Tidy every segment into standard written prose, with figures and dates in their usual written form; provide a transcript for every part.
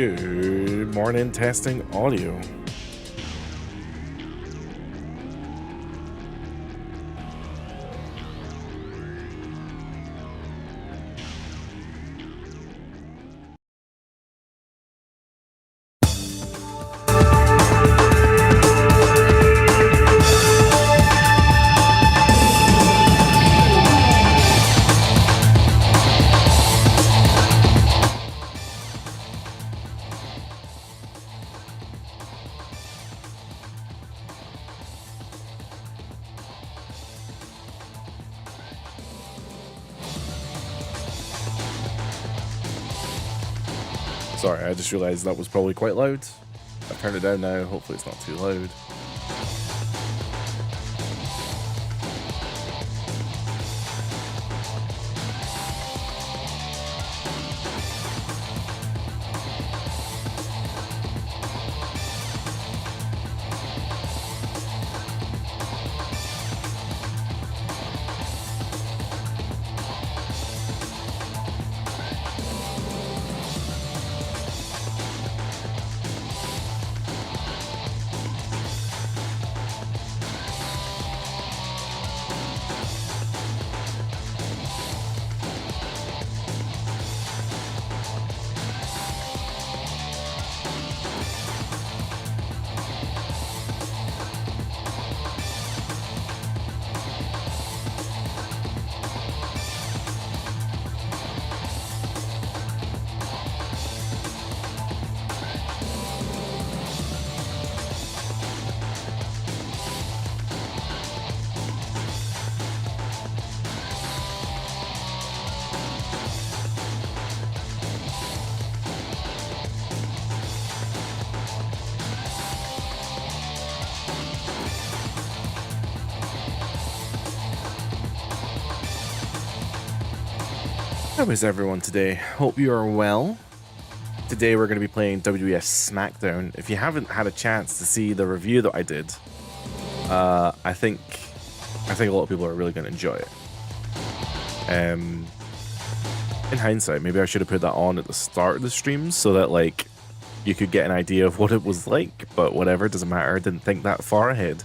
Good morning, testing audio. Sorry, I just realized that was probably quite loud. I've turned it down now, hopefully it's not too loud. How is everyone today? Hope you are well. Today we're going to be playing WWF SmackDown. If you haven't had a chance to see the review that I did, I think a lot of people are really going to enjoy it. In hindsight, maybe I should have put that on at the start of the stream so that like you could get an idea of what it was like, but whatever, doesn't matter. I didn't think that far ahead.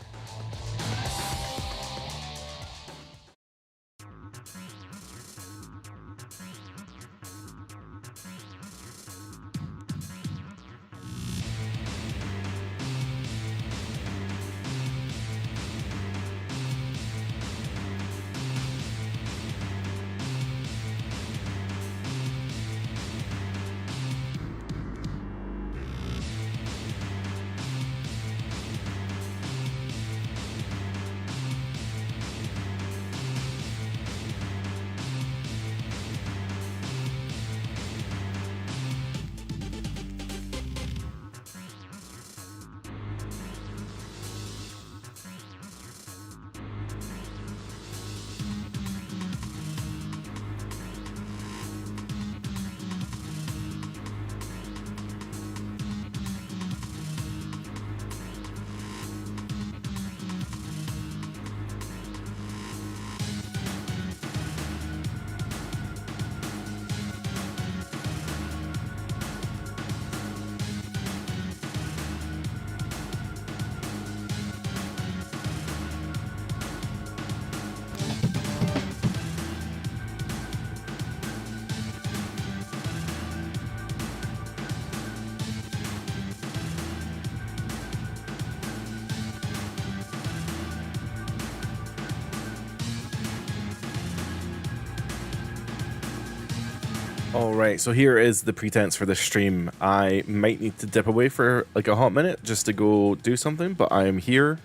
Alright, so here is the pretense for this stream. I might need to dip away for like a hot minute just to go do something, but I am here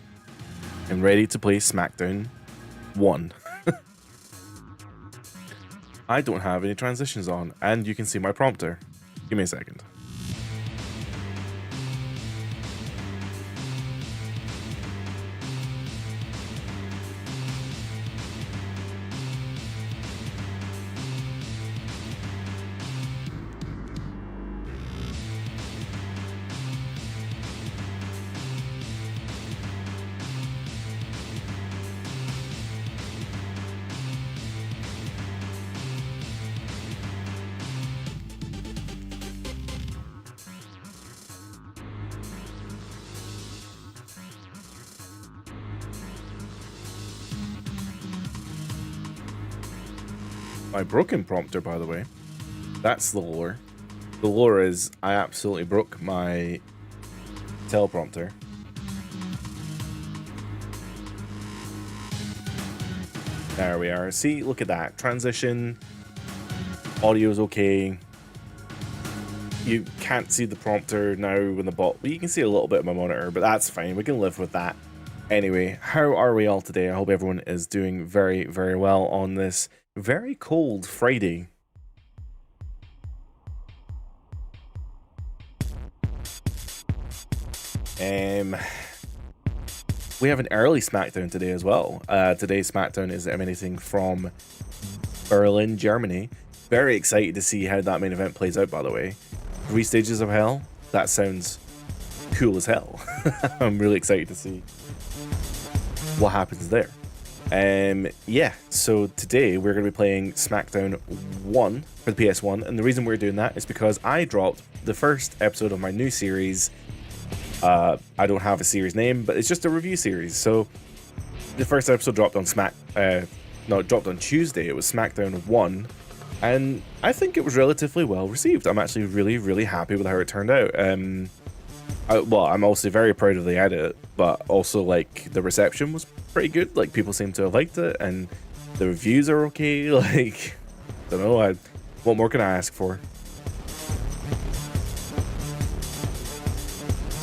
and ready to play SmackDown 1. I don't have any transitions on, and you can see my prompter. Give me a second. my broken prompter, by the way. That's the lore. The lore is I absolutely broke my teleprompter. There we are. See, look at that. Transition. Audio's okay. You can't see the prompter now when the bot... Well, you can see a little bit of my monitor, but that's fine. We can live with that. Anyway, how are we all today? I hope everyone is doing very, very well on this very cold Friday. We have an early SmackDown today as well. Today's SmackDown is emanating from Berlin, Germany. Very excited to see how that main event plays out, by the way. 3 stages of hell? That sounds cool as hell. I'm really excited to see what happens there. Yeah, so today we're going to be playing SmackDown 1 for the PS1, and the reason we're doing that is because I dropped the first episode of my new series. I don't have a series name, but it's just a review series. So the first episode dropped on it dropped on Tuesday. It was SmackDown 1, and I think it was relatively well received. I'm actually really, really happy with how it turned out. Well, I'm also very proud of the edit, but also like the reception was pretty good. Like people seem to have liked it, and the reviews are okay. Like, don't know, what more can I ask for?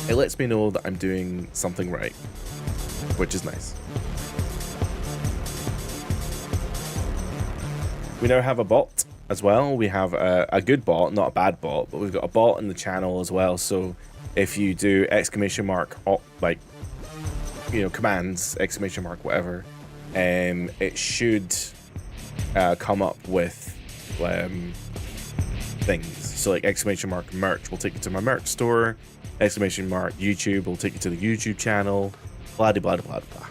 It lets me know that I'm doing something right, which is nice. We now have a bot as well. We have a good bot, not a bad bot, but we've got a bot in the channel as well. So if you do like, you know, commands, exclamation mark, whatever, it should come up with things. So like exclamation mark merch will take you to my merch store. Exclamation mark YouTube will take you to the YouTube channel. Blah blah blah blah blah.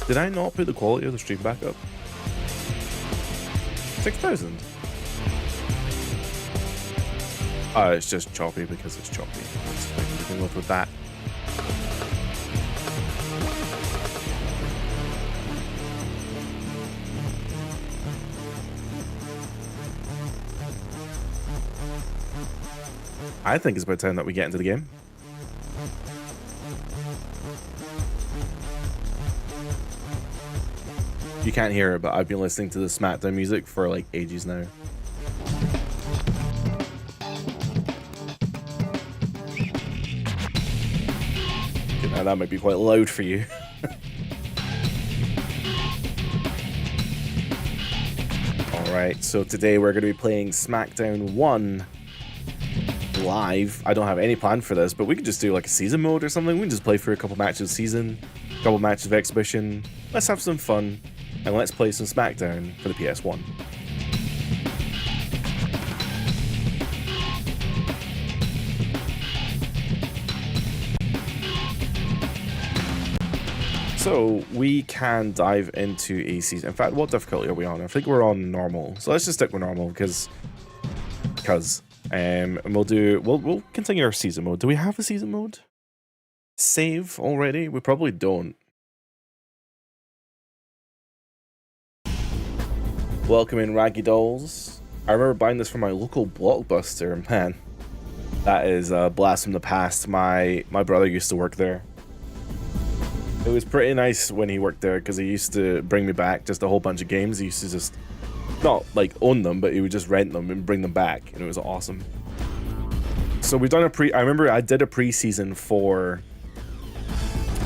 Did I not put the quality of the stream back up? 6,000. Oh, it's just choppy because it's choppy. That's fine. We can live with that. I think it's about time that we get into the game. You can't hear it, but I've been listening to the SmackDown music for like ages now. Okay, now that might be quite loud for you. Alright, so today we're going to be playing SmackDown 1 live. I don't have any plan for this, but we could just do like a season mode or something. We can just play for a couple matches of season, a couple matches of exhibition. Let's have some fun, and let's play some SmackDown for the PS1. So we can dive into a season. In fact, what difficulty are we on? I think we're on normal. So let's just stick with normal because and we'll continue our season mode. Do we have a season mode? Save already? We probably don't. Welcome in, Raggy Dolls. I remember buying this from my local Blockbuster, and man, that is a blast from the past. My brother used to work there. It was pretty nice when he worked there because he used to bring me back just a whole bunch of games. He used to just not like own them, but he would just rent them and bring them back, and it was awesome. So we've done I remember I did a pre-season for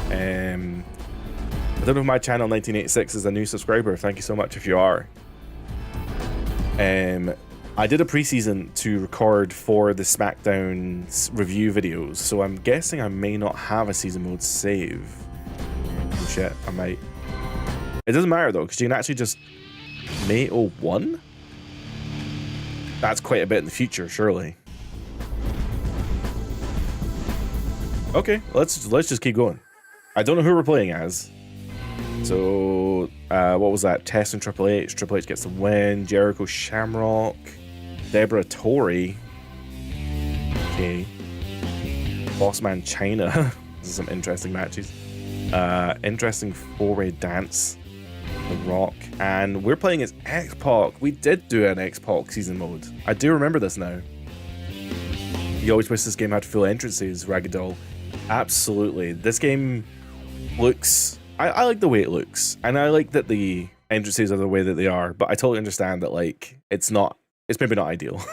I don't know if my channel 1986 is a new subscriber. Thank you so much if you are. I did a pre-season to record for the SmackDown review videos, so I'm guessing I may not have a season mode save. Oh shit, I might. It doesn't matter though, because you can actually just May 01? That's quite a bit in the future, surely. Okay, let's just keep going. I don't know who we're playing as. So, what was that? Test and Triple H. Triple H gets the win. Jericho, Shamrock. Deborah Torrey. Okay. Bossman China. This is some interesting matches. Interesting four-way dance. The Rock. And we're playing as X-Pac. We did do an X-Pac season mode. I do remember this now. You always wish this game had full entrances, Ragdoll. Absolutely. This game looks... I like the way it looks. And I like that the entrances are the way that they are. But I totally understand that, like, it's maybe not ideal.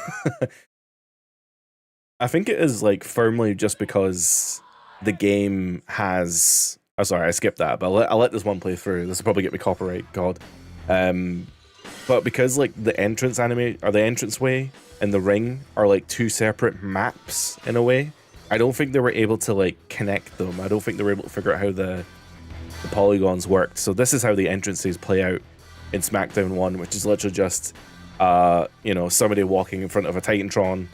I think it is, like, firmly just because the game has... Oh, sorry, I skipped that, but I'll let this one play through. This will probably get me copyright, God. But because, like, the entrance or the entranceway and the ring are, like, two separate maps, in a way, I don't think they were able to, like, connect them. I don't think they were able to figure out how the polygons worked. So this is how the entrances play out in SmackDown 1, which is literally just, you know, somebody walking in front of a Titantron.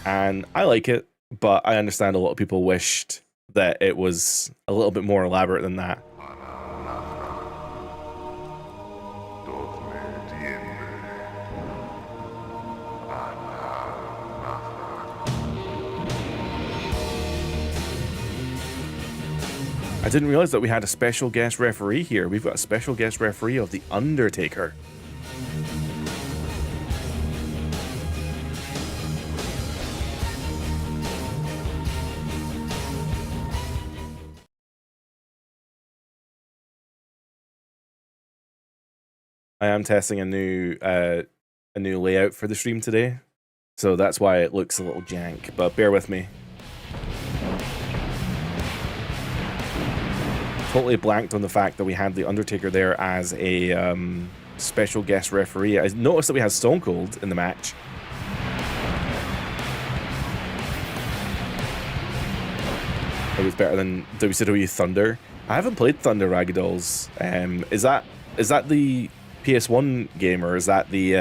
And I like it, but I understand a lot of people wished that it was a little bit more elaborate than that. I didn't realize that we had a special guest referee here. We've got a special guest referee of The Undertaker. I am testing a new layout for the stream today, so that's why it looks a little jank, but bear with me. Totally blanked on the fact that we had The Undertaker there as a special guest referee. I noticed that we had Stone Cold in the match. It was better than WCW Thunder. I haven't played Thunder Ragdolls. Is that the PS1 game, or is that the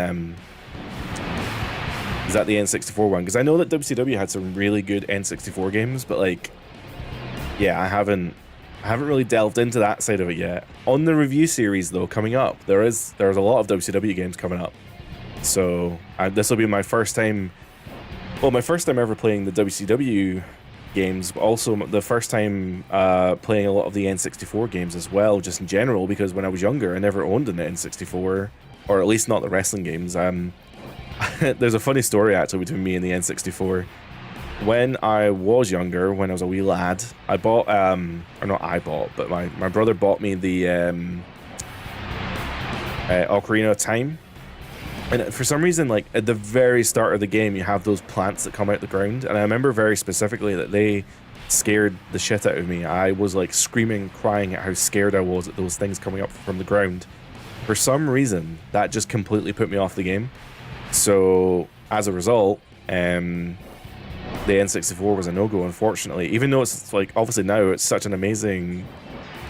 N64 one? Because I know that WCW had some really good N64 games, but like, yeah, I haven't really delved into that side of it yet. On the review series though, coming up, there's a lot of WCW games coming up. So this will be my first time. Well, my first time ever playing the WCW games, but also the first time playing a lot of the N64 games as well, just in general, because when I was younger I never owned an N64, or at least not the wrestling games. There's a funny story actually between me and the N64. When I was younger, when I was a wee lad, I bought, or not I bought, but my brother bought me the Ocarina of Time. And for some reason, like, at the very start of the game, you have those plants that come out the ground. And I remember very specifically that they scared the shit out of me. I was, like, screaming, crying at how scared I was at those things coming up from the ground. For some reason, that just completely put me off the game. So, as a result, the N64 was a no-go, unfortunately. Even though it's, like, obviously now it's such an amazing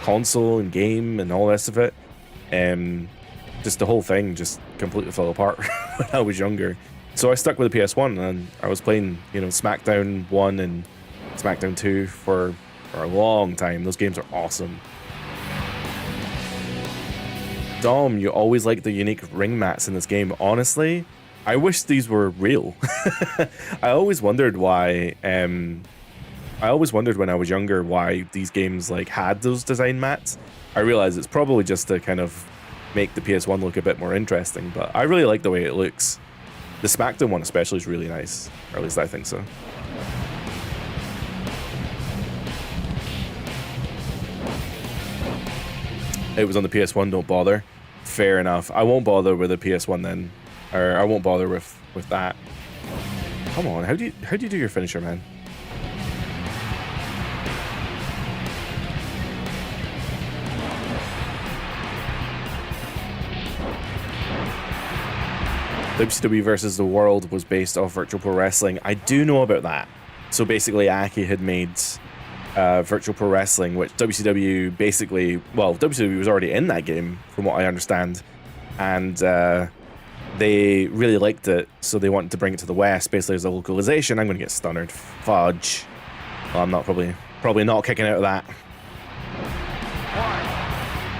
console and game and all the rest of it. Just the whole thing just completely fell apart when I was younger. So I stuck with the PS1, and I was playing, you know, SmackDown 1 and SmackDown 2 for a long time. Those games are awesome. Dom, you always like the unique ring mats in this game. Honestly, I wish these were real. I always wondered why, I always wondered when I was younger why these games like had those design mats. I realize it's probably just to kind of make the PS1 look a bit more interesting, but I really like the way it looks. The SmackDown one especially is really nice, or at least I think so. It was on the PS1, don't bother. Fair enough. I won't bother with the PS1 then, or I won't bother with that. Come on, how do you do your finisher, man? WCW versus the World was based off Virtual Pro Wrestling. I do know about that. So basically, Aki had made Virtual Pro Wrestling, which WCW basically... Well, WCW was already in that game, from what I understand. And they really liked it, so they wanted to bring it to the West, basically as a localization. I'm going to get stunnered. Fudge. Well, I'm not probably not kicking out of that.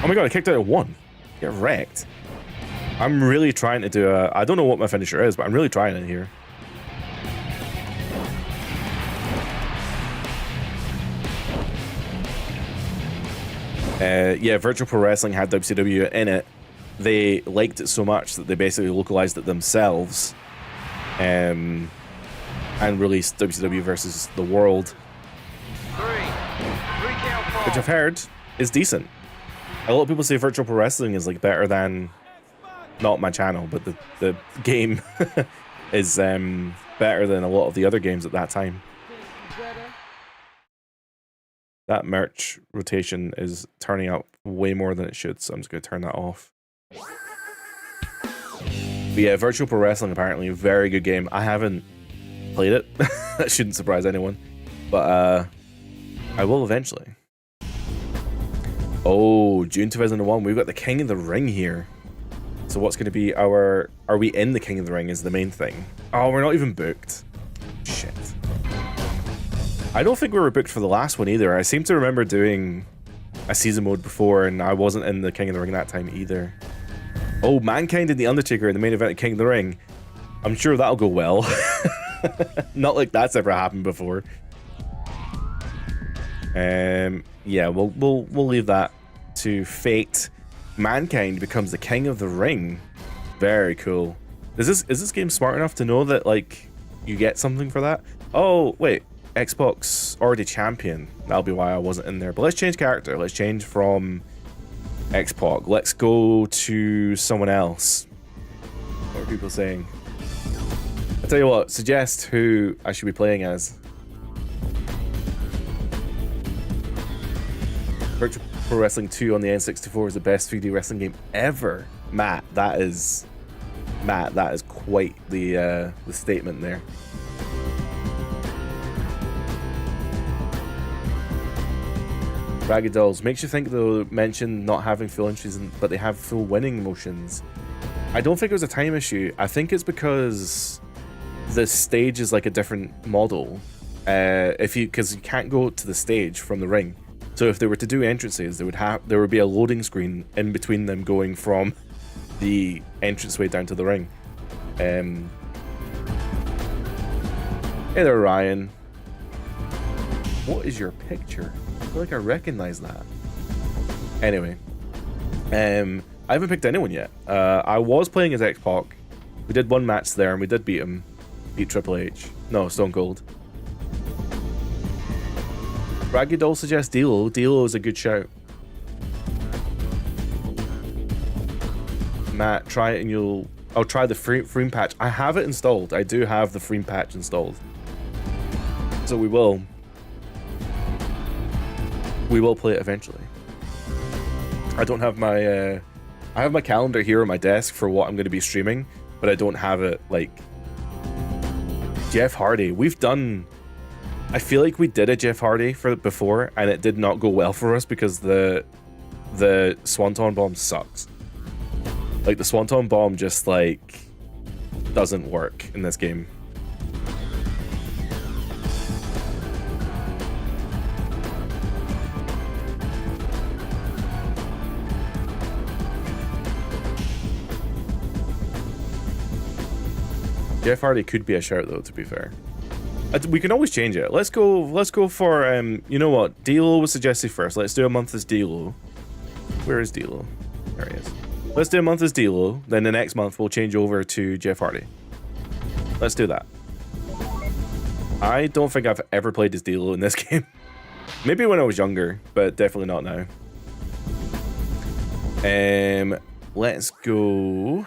Oh my god, I kicked out of one. Get wrecked. I'm really trying to do a... I don't know what my finisher is, but I'm really trying it here. Yeah, Virtual Pro Wrestling had WCW in it. They liked it so much that they basically localized it themselves and released WCW versus the World, which I've heard is decent. A lot of people say Virtual Pro Wrestling is like better than, not my channel, but the game is better than a lot of the other games at that time. That merch rotation is turning out way more than it should, so I'm just going to turn that off. But yeah, Virtual Pro Wrestling, apparently a very good game. I haven't played it. That shouldn't surprise anyone. But I will eventually. Oh, June 2001. We've got the King of the Ring here. So what's going to be our... Are we in the King of the Ring is the main thing. Oh, we're not even booked. Shit. I don't think we were booked for the last one either. I seem to remember doing a season mode before and I wasn't in the King of the Ring that time either. Oh, Mankind and The Undertaker in the main event of King of the Ring. I'm sure that'll go well. Not like that's ever happened before. Yeah, we'll leave that to fate. Mankind becomes the King of the Ring. Very cool. Is this game smart enough to know that like you get something for that? Oh, wait. Xbox already champion. That'll be why I wasn't in there. But let's change character. Let's change from Xbox. Let's go to someone else. What are people saying? I'll tell you what, suggest who I should be playing as. Virtual Pro Wrestling 2 on the N64 is the best 3D wrestling game ever. Matt, that is quite the statement there. Ragged Dolls makes you think they'll mention not having full entries, but they have full winning motions. I don't think it was a time issue. I think it's because the stage is like a different model. Because you can't go to the stage from the ring. So if they were to do entrances, there would be a loading screen in between them going from the entranceway down to the ring. Hey there, Ryan. What is your picture? I feel like I recognize that. Anyway, I haven't picked anyone yet. I was playing as X-Pac. We did one match there and we did beat him. Beat Triple H. No, Stone Cold. Raggy Doll suggests D'Lo. D'Lo is a good shout. Matt, try it and I'll try the Freem patch. I have it installed. I do have the Freem patch installed. So we will play it eventually. I don't have my I have my calendar here on my desk for what I'm going to be streaming, but I don't have it like Jeff Hardy. I feel like we did a Jeff Hardy before and it did not go well for us because the Swanton Bomb sucks. Like the Swanton Bomb just like doesn't work in this game. Jeff Hardy could be a shout though, to be fair. We can always change it. Let's go for you know what? D'Lo was suggested first. Let's do a month as D'Lo. Where is D'Lo? There he is. Let's do a month as D'Lo. Then the next month we'll change over to Jeff Hardy. Let's do that. I don't think I've ever played as D'Lo in this game. Maybe when I was younger, but definitely not now. Let's go.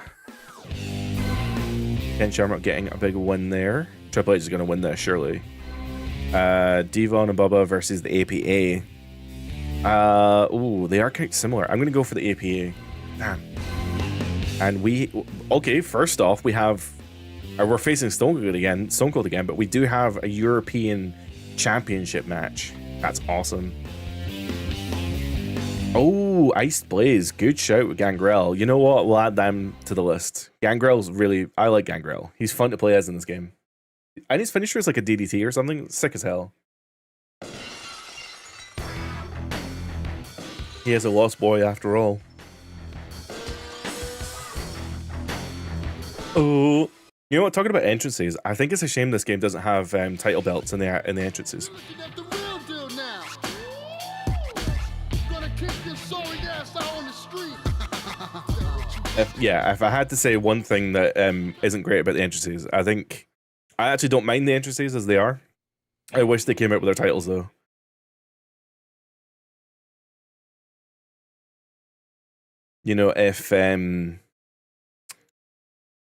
Ken Shamrock getting a big win there. Triple H is going to win this, surely. Devon and Bubba versus the APA. Ooh, they are quite similar. I'm going to go for the APA. Damn. And okay, first off, we're facing Stone Cold again, but we do have a European Championship match. That's awesome. Oh, Iced Blaze. Good shout with Gangrel. You know what? We'll add them to the list. Gangrel's I like Gangrel. He's fun to play as in this game. And his finisher is like a DDT or something. Sick as hell. He is a lost boy after all. Oh, you know what? Talking about entrances, I think it's a shame this game doesn't have title belts in the entrances. If I had to say one thing that isn't great about the entrances, I think I actually don't mind the entrances as they are. I wish they came out with their titles though. You know, if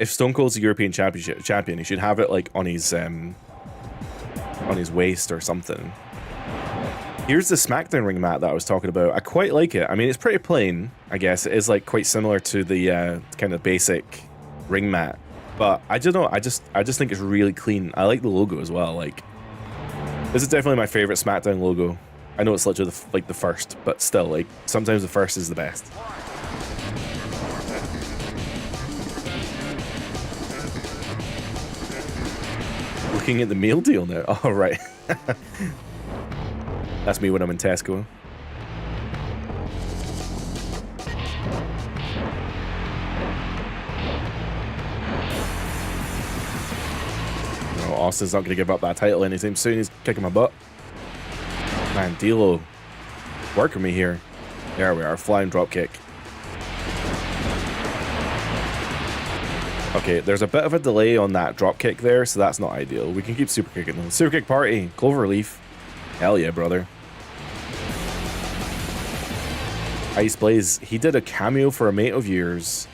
Stone Cold's the European champion, he should have it like on his waist or something. Here's the SmackDown ring mat that I was talking about. I quite like it. I mean, it's pretty plain, I guess. It is like quite similar to the kind of basic ring mat, but I don't know. I just think it's really clean. I like the logo as well. Like, this is definitely my favorite SmackDown logo. I know it's literally the first, but still, like, sometimes the first is the best. Looking at the meal deal now. Oh, right. That's me when I'm in Tesco. No, Austin's not going to give up that title anytime soon. He's kicking my butt. Man, D'Lo working me here. There we are, flying drop kick. Okay, there's a bit of a delay on that drop kick there, so that's not ideal. We can keep super kicking though. Super kick party, Cloverleaf. Hell yeah, brother. Ice Blaze, he did a cameo for a mate of yours.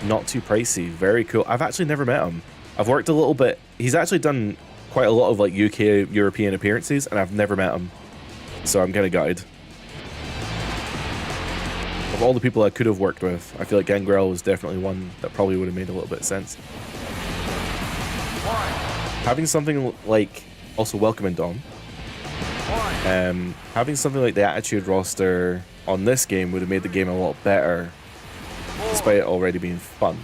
Not too pricey, very cool. I've actually never met him. I've worked a little bit. He's actually done quite a lot of like UK, European appearances, and I've never met him. So I'm kind of gutted. Of all the people I could have worked with, I feel like Gangrel was definitely one that probably would have made a little bit of sense. Having something like, also welcoming Dom. Having something like the Attitude roster on this game would have made the game a lot better, despite it already being fun.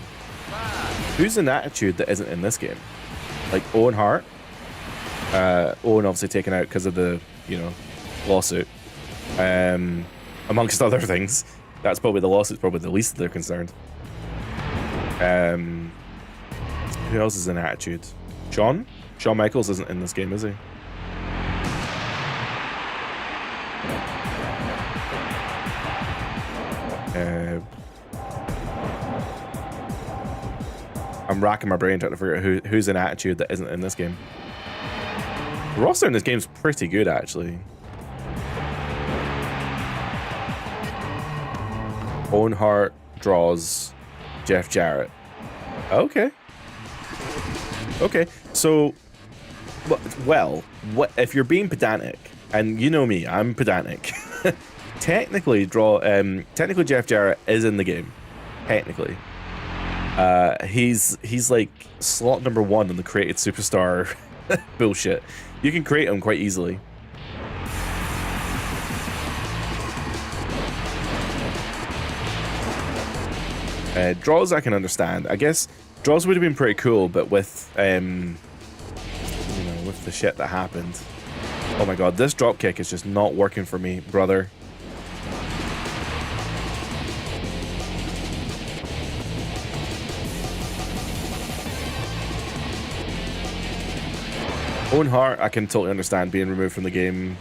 Who's in Attitude that isn't in this game? Like Owen Hart. Owen obviously taken out because of the, you know, lawsuit. Amongst other things. That's probably the lawsuit's probably the least they're concerned. Who else is in Attitude? Shawn? Shawn Michaels isn't in this game, is he? I'm racking my brain trying to figure out who's in Attitude that isn't in this game. The roster in this game is pretty good, actually. Owen Hart, Draws, Jeff Jarrett. Okay. Okay. So, well, what if you're being pedantic, and you know me, I'm pedantic. Technically, Jeff Jarrett is in the game. Technically, he's like slot number 1 in the created superstar bullshit. You can create him quite easily. Draws I can understand. I guess Draws would have been pretty cool, but with you know, with the shit that happened. Oh my god, this drop kick is just not working for me, brother. Owen Hart, I can totally understand being removed from the game.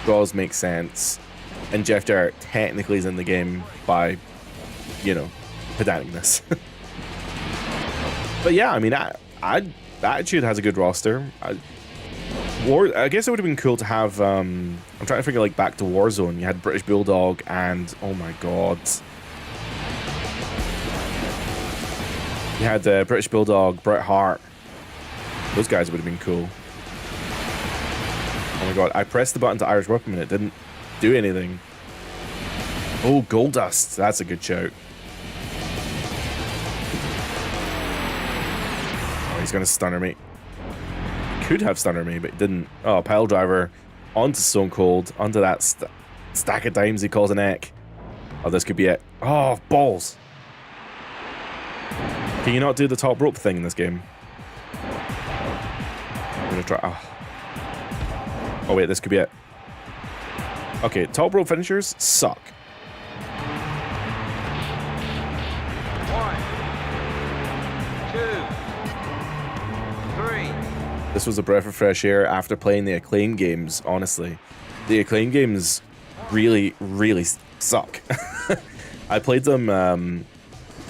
Draws make sense. And Jeff Jarrett technically is in the game by, you know, pedanticness. But yeah, I mean, Attitude has a good roster. I guess it would have been cool to have, I'm trying to figure like back to Warzone. You had British Bulldog and, oh my god. You had British Bulldog, Bret Hart. Those guys would have been cool. Oh my god, I pressed the button to Irish Whip him and it didn't do anything. Oh, Goldust. That's a good shout. Oh, he's going to stunner me. Could have stunner me, but didn't. Oh, pile driver onto Stone Cold, onto that stack of dimes he calls an egg. Oh, this could be it. Oh, balls. Can you not do the top rope thing in this game? I'm going to try. Oh, wait, this could be it. Okay, top rope finishers suck. 1, 2, This was a breath of fresh air after playing the Acclaim games, honestly. The Acclaim games really, really suck. I played them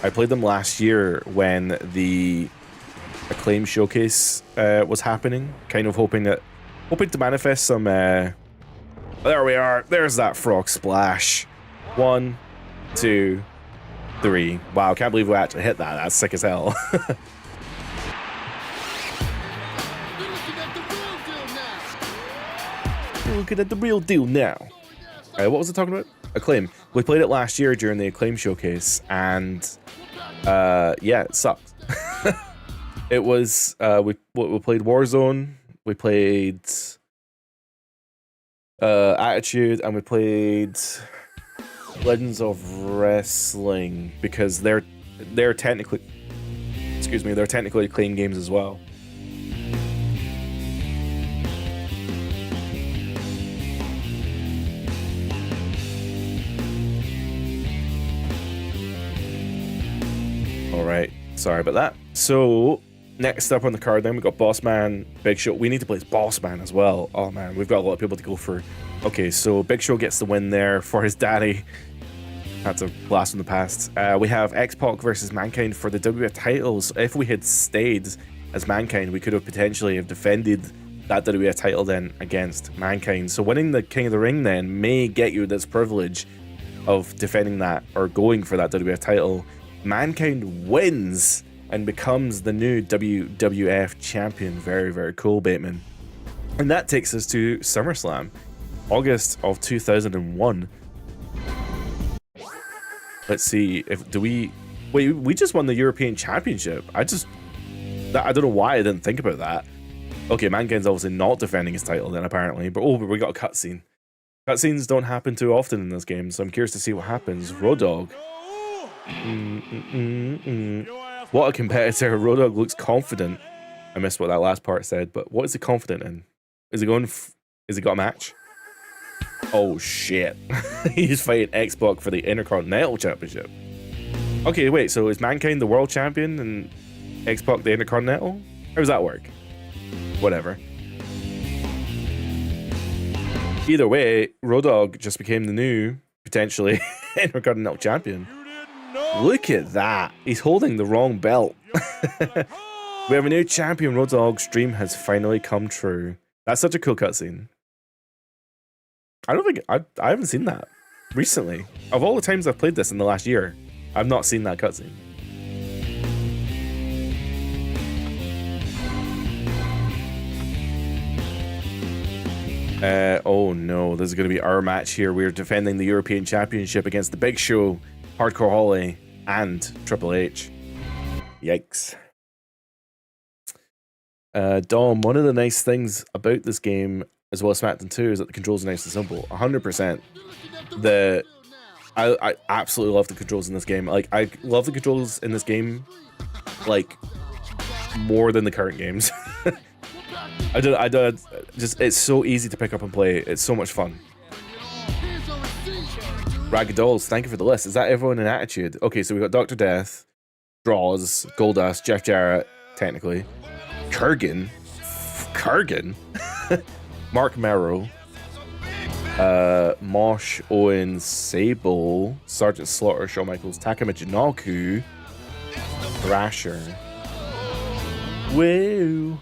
last year when the Acclaim showcase was happening, kind of hoping to manifest some there we are. There's that frog splash. 1, 2, 3. Wow, can't believe we actually hit that. That's sick as hell. Looking at the real deal now. What was I talking about? Acclaim. We played it last year during the Acclaim showcase, and yeah, it sucked. It was we played Warzone, we played Attitude, and we played Legends of Wrestling, because they're technically, excuse me, they're technically Acclaim games as well. Alright, sorry about that. So, next up on the card then, we got Boss Man, Big Show. We need to play as Boss Man as well. Oh man, we've got a lot of people to go for. Okay, so Big Show gets the win there for his daddy. That's a blast from the past. We have X-Pac versus Mankind for the WWF titles. If we had stayed as Mankind, we could have potentially have defended that WWF title then against Mankind. So winning the King of the Ring then may get you this privilege of defending that or going for that WWF title. Mankind wins and becomes the new WWF champion. Very, very cool, Bateman. And that takes us to SummerSlam, August of 2001. Let's see if we just won the European Championship. I don't know why I didn't think about that. Okay, Mankind's obviously not defending his title then apparently, but we got a cutscene. Cutscenes don't happen too often in this game, so I'm curious to see what happens. Road Dogg. What a competitor. Road Dogg looks confident. I missed what that last part said, but what is he confident in? Is he going? Is he got a match? Oh shit! He's fighting X-Pac for the Intercontinental Championship. Okay, wait. So is Mankind the world champion and X-Pac the Intercontinental? How does that work? Whatever. Either way, Road Dogg just became the new, potentially, Intercontinental Champion. Look at that. He's holding the wrong belt. We have a new champion. Road Dogg's dream has finally come true. That's such a cool cutscene. I don't think I haven't seen that recently. Of all the times I've played this in the last year, I've not seen that cutscene. Oh no, this is going to be our match here. We're defending the European Championship against the Big Show, Hardcore Holly, and Triple H. Yikes. Dom, one of the nice things about this game, as well as SmackDown 2, is that the controls are nice and simple. 100%. I absolutely love the controls in this game. Like, I love the controls in this game, like, more than the current games. Just, it's so easy to pick up and play. It's so much fun. Ragged Dolls, thank you for the list. Is that everyone in Attitude? Okay, so we got Dr. Death, Draws, Goldust, Jeff Jarrett, technically, Kurgan, Mark Merrow, Mosh, Owens, Sable, Sergeant Slaughter, Shawn Michaels, Takuma Jinoku, Thrasher. Woo!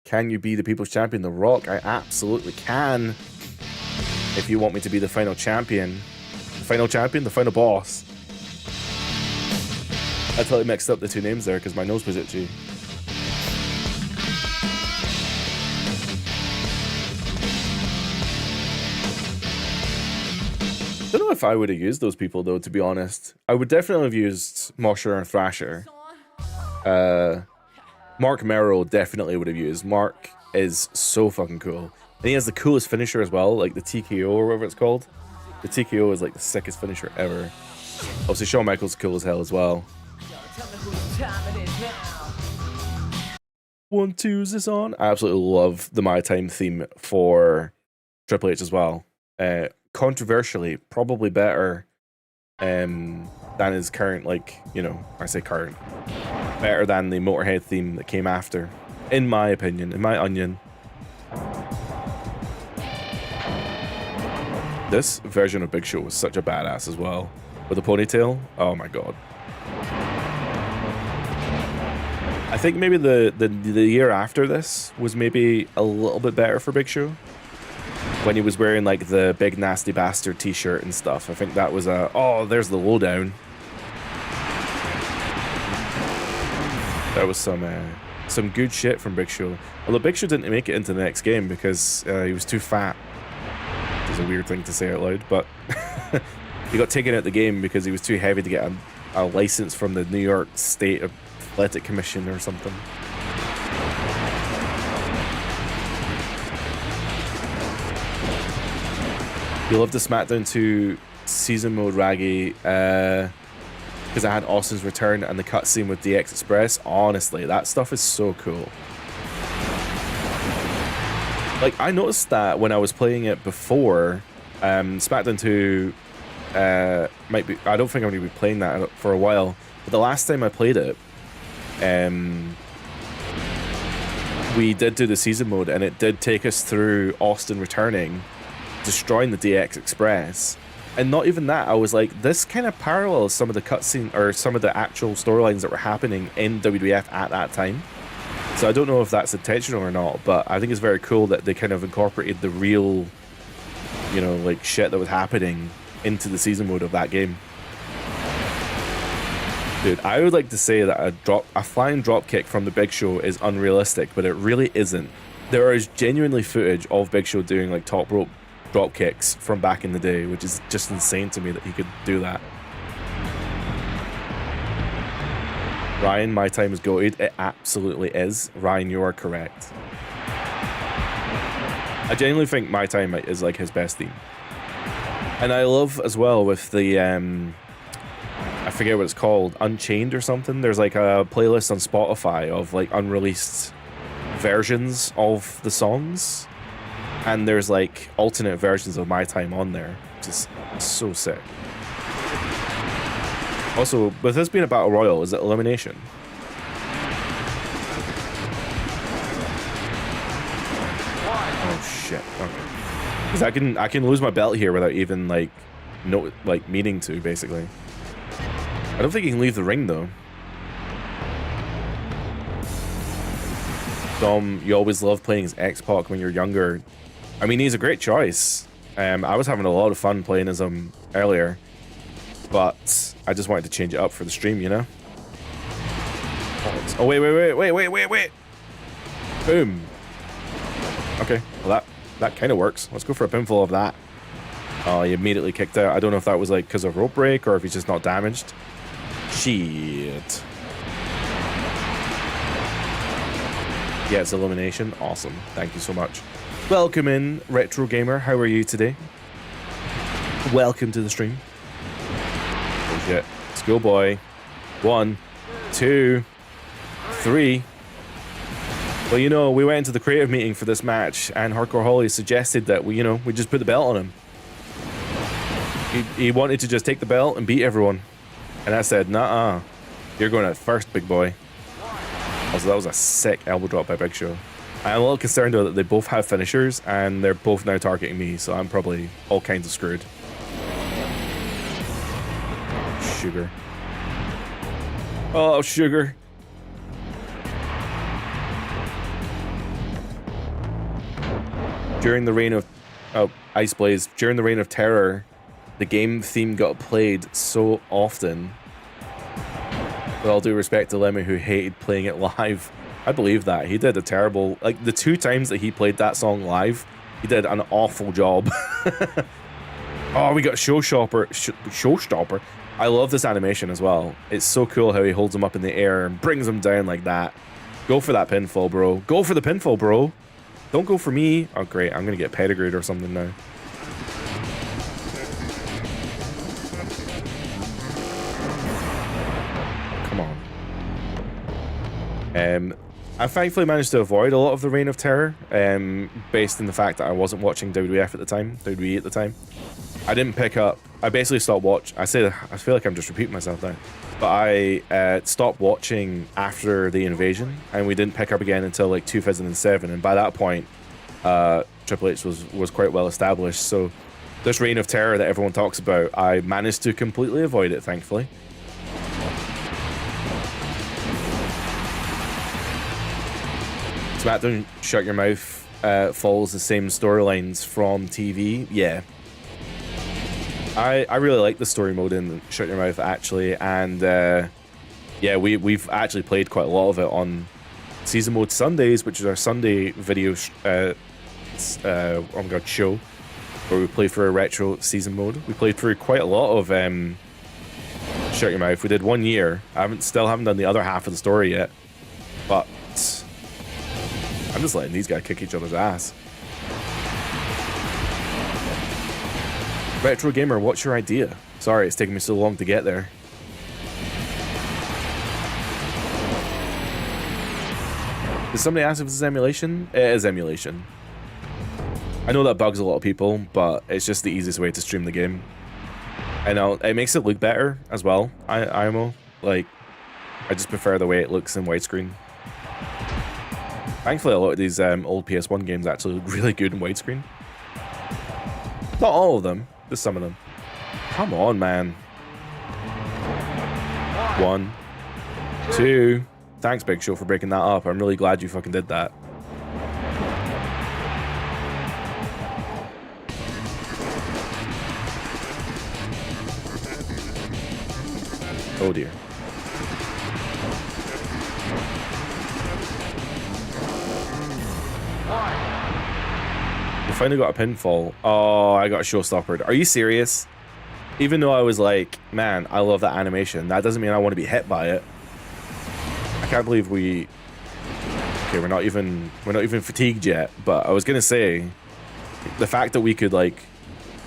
Can you be the People's Champion, The Rock? I absolutely can. If you want me to be the final champion. The final champion? The final boss. I totally mixed up the two names there because my nose was itchy. I don't know if I would have used those people though, to be honest. I would definitely have used Mosher and Thrasher. Mark Merrow definitely would have used. Mark is so fucking cool. And he has the coolest finisher as well, like the TKO or whatever it's called. The TKO is like the sickest finisher ever. Obviously Shawn Michaels is cool as hell as well. 1, 2, is this on? I absolutely love the My Time theme for Triple H as well. Controversially, probably better than his current, like, you know, I say current, better than the Motorhead theme that came after, in my opinion, in my onion. This version of Big Show was such a badass as well, with a ponytail. Oh my god. I think maybe the year after this was maybe a little bit better for Big Show, when he was wearing like the Big Nasty Bastard t-shirt and stuff. I think that was a, oh, there's the lowdown. There was some good shit from Big Show. Although Big Show didn't make it into the next game because he was too fat. Which is a weird thing to say out loud, but he got taken out the game because he was too heavy to get a license from the New York State Athletic Commission or something. You love the SmackDown 2 season mode, Raggy, because I had Austin's return and the cutscene with DX Express. Honestly, that stuff is so cool. Like, I noticed that when I was playing it before, SmackDown 2 might be, I don't think I'm going to be playing that for a while, but the last time I played it, we did do the season mode, and it did take us through Austin returning, destroying the DX Express. And not even that, I was like, this kind of parallels some of the cutscene or some of the actual storylines that were happening in WWF at that time. So I don't know if that's intentional or not, but I think it's very cool that they kind of incorporated the real, you know, like shit that was happening into the season mode of that game. Dude, I would like to say that a flying drop kick from the Big Show is unrealistic, but it really isn't. There is genuinely footage of Big Show doing like top rope drop kicks from back in the day, which is just insane to me that he could do that. Ryan, my time is goated. It absolutely is. Ryan, you are correct. I genuinely think my time is like his best theme. And I love as well with the I forget what it's called, Unchained or something. There's like a playlist on Spotify of like unreleased versions of the songs, and there's like alternate versions of My Time on there, which is so sick. Also, with this being a battle royal, is it elimination? Oh shit. Okay. Because I can lose my belt here without even like meaning to, basically. I don't think he can leave the ring though. Dom, you always loved playing as X-Pac when you're younger. I mean, he's a great choice. I was having a lot of fun playing as him earlier, but I just wanted to change it up for the stream, you know? Oh, wait. Boom. Okay, well that kind of works. Let's go for a pinfall of that. Oh, he immediately kicked out. I don't know if that was like because of rope break or if he's just not damaged. Shit. Yeah, it's elimination. Awesome. Thank you so much. Welcome in, Retro Gamer. How are you today? Welcome to the stream. Oh shit. Schoolboy. 1, 2, 3. Well, you know, we went into the creative meeting for this match, and Hardcore Holly suggested that we just put the belt on him. He wanted to just take the belt and beat everyone. And I said, nah, you're going at first, big boy. Also, that was a sick elbow drop by Big Show. I'm a little concerned though that they both have finishers and they're both now targeting me, so I'm probably all kinds of screwed. Sugar. Oh, sugar. During the reign of Ice Blaze, during the reign of terror, the game theme got played so often. With all due respect to Lemmy, who hated playing it live, I believe that. He did a terrible... Like, the 2 times that he played that song live, he did an awful job. Oh, we got Showstopper. I love this animation as well. It's so cool how he holds him up in the air and brings him down like that. Go for that pinfall, bro. Go for the pinfall, bro. Don't go for me. Oh, great. I'm going to get pedigreed or something now. I thankfully managed to avoid a lot of the Reign of Terror, based on the fact that I wasn't watching WWF at the time, WWE at the time. I didn't pick up. I basically stopped watching. I feel like I'm just repeating myself now. But I stopped watching after the invasion, and we didn't pick up again until like 2007. And by that point, Triple H was quite well established. So this reign of terror that everyone talks about, I managed to completely avoid it, thankfully. SmackDown Shut Your Mouth follows the same storylines from TV. Yeah. I really like the story mode in Shut Your Mouth, actually, and yeah, we've actually played quite a lot of it on Season Mode Sundays, which is our Sunday video oh my god, show, where we play for a retro season mode. We played through quite a lot of Shut Your Mouth. We did 1 year. Still haven't done the other half of the story yet, but I'm just letting these guys kick each other's ass. Retro Gamer, what's your idea? Sorry, it's taking me so long to get there. Did somebody ask if this is emulation? It is emulation. I know that bugs a lot of people, but it's just the easiest way to stream the game. I know, it makes it look better as well, IMO. Like, I just prefer the way it looks in widescreen. Thankfully, a lot of these old PS1 games actually look really good in widescreen. Not all of them, just some of them. Come on, man. 1, 2. Thanks, Big Show, for breaking that up. I'm really glad you fucking did that. Oh dear. We finally got a pinfall. Oh, I got a showstopper. Are you serious? Even though I was like, man, I love that animation, that doesn't mean I want to be hit by it. I can't believe we... Okay, we're not even fatigued yet, but I was gonna say, the fact that we could like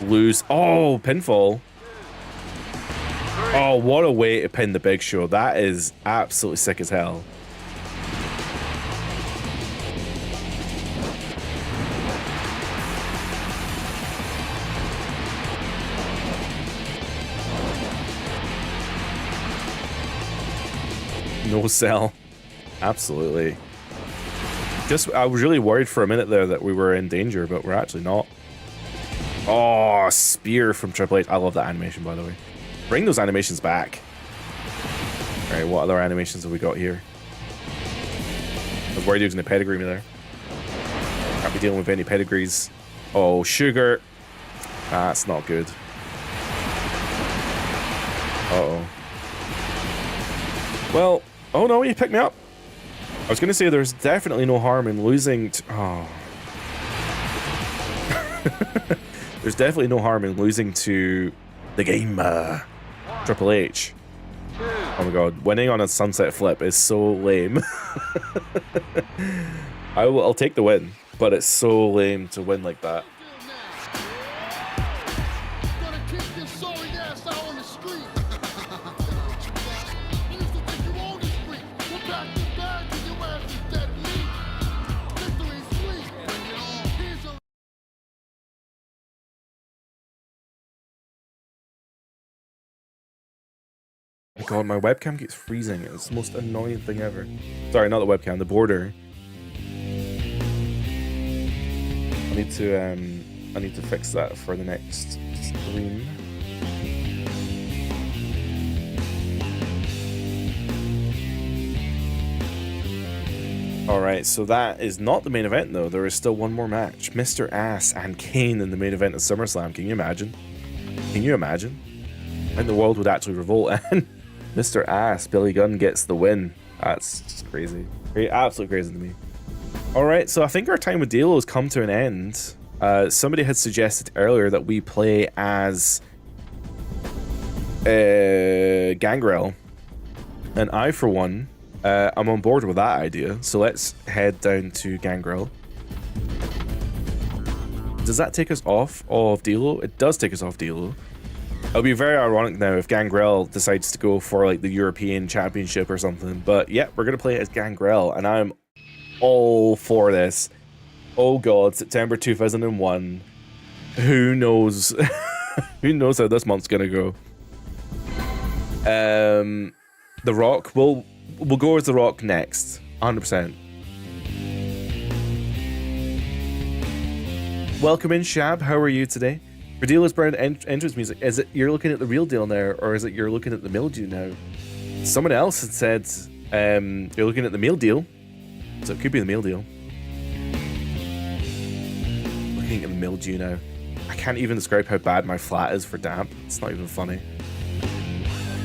lose... Oh, pinfall. Oh, what a way to pin the Big Show. That is absolutely sick as hell. No sell. Absolutely. I was really worried for a minute there that we were in danger, but we're actually not. Oh, spear from Triple H. I love that animation, by the way. Bring those animations back. Alright, what other animations have we got here? I was worried he was going to pedigree me there. Can't be dealing with any pedigrees. Oh, sugar. That's not good. Uh-oh. Well, oh no, he picked me up. I was going to say there's definitely no harm in losing to... Oh. There's definitely no harm in losing to the game, Triple H. Oh my god, winning on a sunset flip is so lame. I'll take the win, but it's so lame to win like that. Oh god, my webcam keeps freezing. It's the most annoying thing ever. Sorry, not the webcam, the border. I need to fix that for the next stream. Alright, so that is not the main event though. There is still one more match. Mr. Ass and Kane in the main event of SummerSlam. Can you imagine? Can you imagine? I think the world would actually revolt and Mr. Ass, Billy Gunn, gets the win. That's just crazy. Absolutely crazy to me. Alright, so I think our time with D'Lo has come to an end. Somebody had suggested earlier that we play as Gangrel. And I, for one, I'm on board with that idea. So let's head down to Gangrel. Does that take us off of D'Lo? It does take us off D'Lo. It'll be very ironic now if Gangrel decides to go for like the European Championship or something. But yeah, we're going to play as Gangrel, and I'm all for this. Oh god, September 2001. Who knows? Who knows how this month's gonna go? The Rock. We'll go with The Rock next. 100%. Welcome in, Shab. How are you today? For Dealer's Brand entrance music, is it you're looking at the real deal now, or is it you're looking at the mildew now? Someone else had said you're looking at the meal deal, so it could be the meal deal. Looking at the mildew now. I can't even describe how bad my flat is for damp. It's not even funny.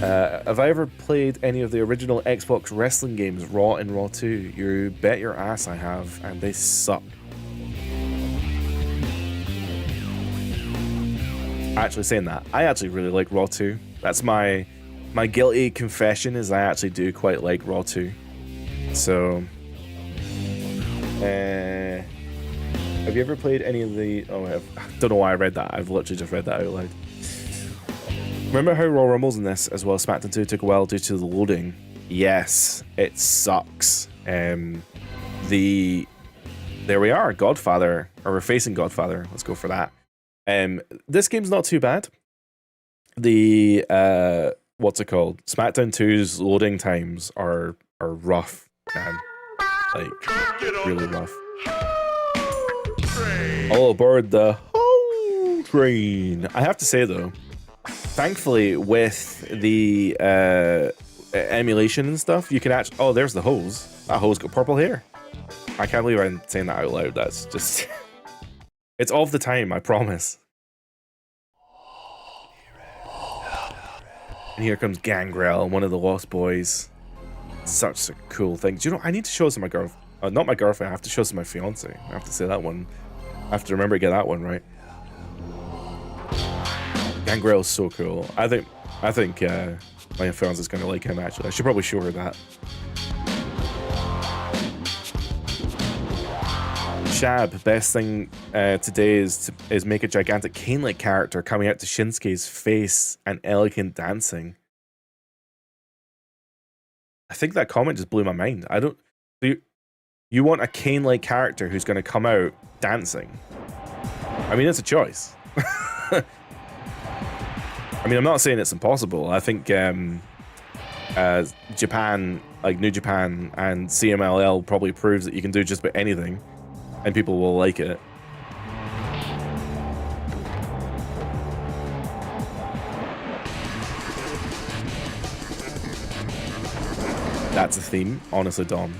Have I ever played any of the original Xbox wrestling games, Raw and Raw 2? You bet your ass I have, and they suck. Actually saying that, I actually really like Raw 2. That's my guilty confession, is I actually do quite like Raw 2. So, have you ever played any of the... Oh, I don't know why I read that. I've literally just read that out loud. Remember how Raw Rumbles in this, as well as SmackDown 2, took a while due to the loading? Yes, it sucks. There we are, Godfather, or we're facing Godfather. Let's go for that. This game's not too bad. The what's it called? SmackDown 2's loading times are rough, man. Like really rough. All aboard the whole train. I have to say though, thankfully with the emulation and stuff, you can actually... Oh, there's the hose. That hose got purple hair. I can't believe I'm saying that out loud. That's just... It's all the time, I promise. And here comes Gangrel, one of the Lost Boys. Such a cool thing. Do you know, I need to show this to my girlfriend. Not my girlfriend, I have to show this to my fiance. I have to say that one. I have to remember to get that one right. Gangrel is so cool. I think my fiance is gonna like him actually. I should probably show her that. Shab, best thing today is make a gigantic cane-like character coming out to Shinsuke's face and elegant dancing. I think that comment just blew my mind. I don't... You want a cane-like character who's going to come out dancing? I mean, it's a choice. I mean, I'm not saying it's impossible. I think Japan, like New Japan and CMLL probably proves that you can do just about anything. And people will like it. That's a theme, honestly, Dom.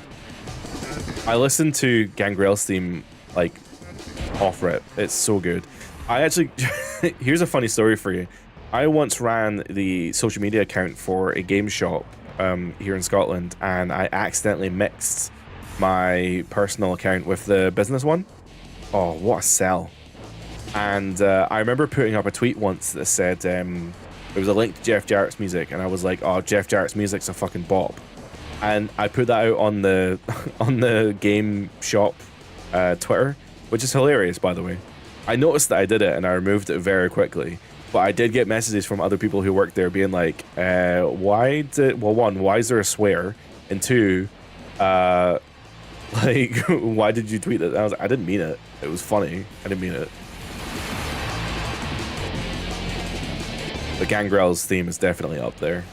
I listened to Gangrel's theme, like, off rip. It's so good. I actually... Here's a funny story for you. I once ran the social media account for a game shop here in Scotland, and I accidentally mixed my personal account with the business one. Oh, what a sell. And I remember putting up a tweet once that said there was a link to Jeff Jarrett's music, and I was like, oh, Jeff Jarrett's music's a fucking bop. And I put that out on the on the game shop Twitter, which is hilarious, by the way. I noticed that I did it and I removed it very quickly, but I did get messages from other people who worked there being like, why is there a swear, and two, like, why did you tweet that? And I was like, I didn't mean it. It was funny. I didn't mean it. The Gangrel's theme is definitely up there.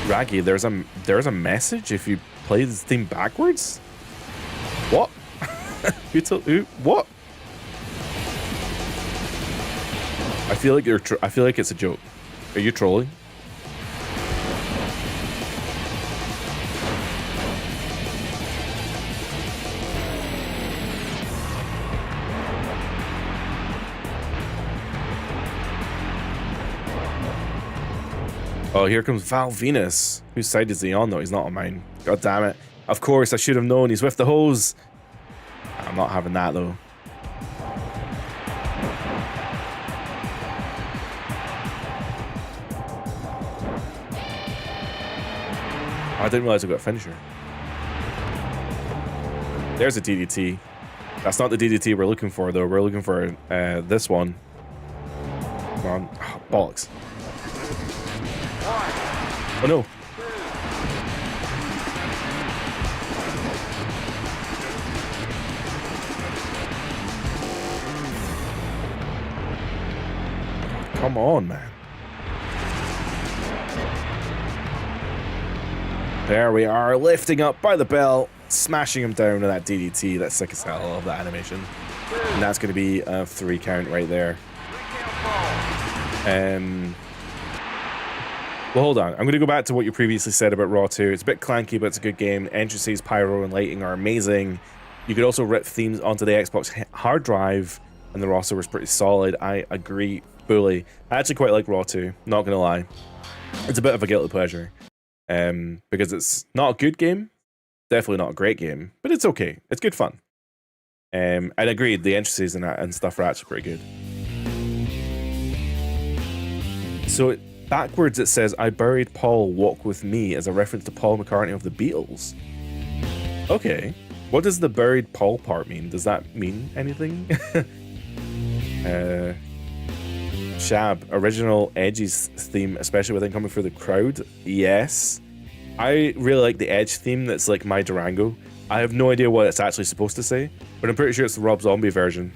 Raggy, there's a message if you play this theme backwards? What? Who? What? I feel like it's a joke. Are you trolling? Oh, here comes Val Venus. Whose side is he on, though? He's not on mine. God damn it. Of course, I should have known. He's with the hose. I'm not having that, though. I didn't realize I got a finisher. There's a DDT. That's not the DDT we're looking for, though. We're looking for this one. Come on. Oh, bollocks. Oh, no. Come on, man. There we are, lifting up by the bell, smashing him down with that DDT. That's sick as hell. I love that animation. And that's going to be a 3 count right there. Well, hold on. I'm going to go back to what you previously said about Raw 2. It's a bit clanky, but it's a good game. Entrances, pyro, and lighting are amazing. You could also rip themes onto the Xbox hard drive, and the roster was pretty solid. I agree fully. I actually quite like Raw 2, not going to lie. It's a bit of a guilty pleasure. Because it's not a good game, definitely not a great game, but it's okay. It's good fun. And agreed, the entrances and stuff are actually pretty good. So backwards it says, I buried Paul, walk with me, as a reference to Paul McCartney of the Beatles. Okay. What does the buried Paul part mean? Does that mean anything? Shab, original Edge's theme, especially with him coming through the crowd. Yes. I really like the Edge theme that's like My Durango. I have no idea what it's actually supposed to say, but I'm pretty sure it's the Rob Zombie version.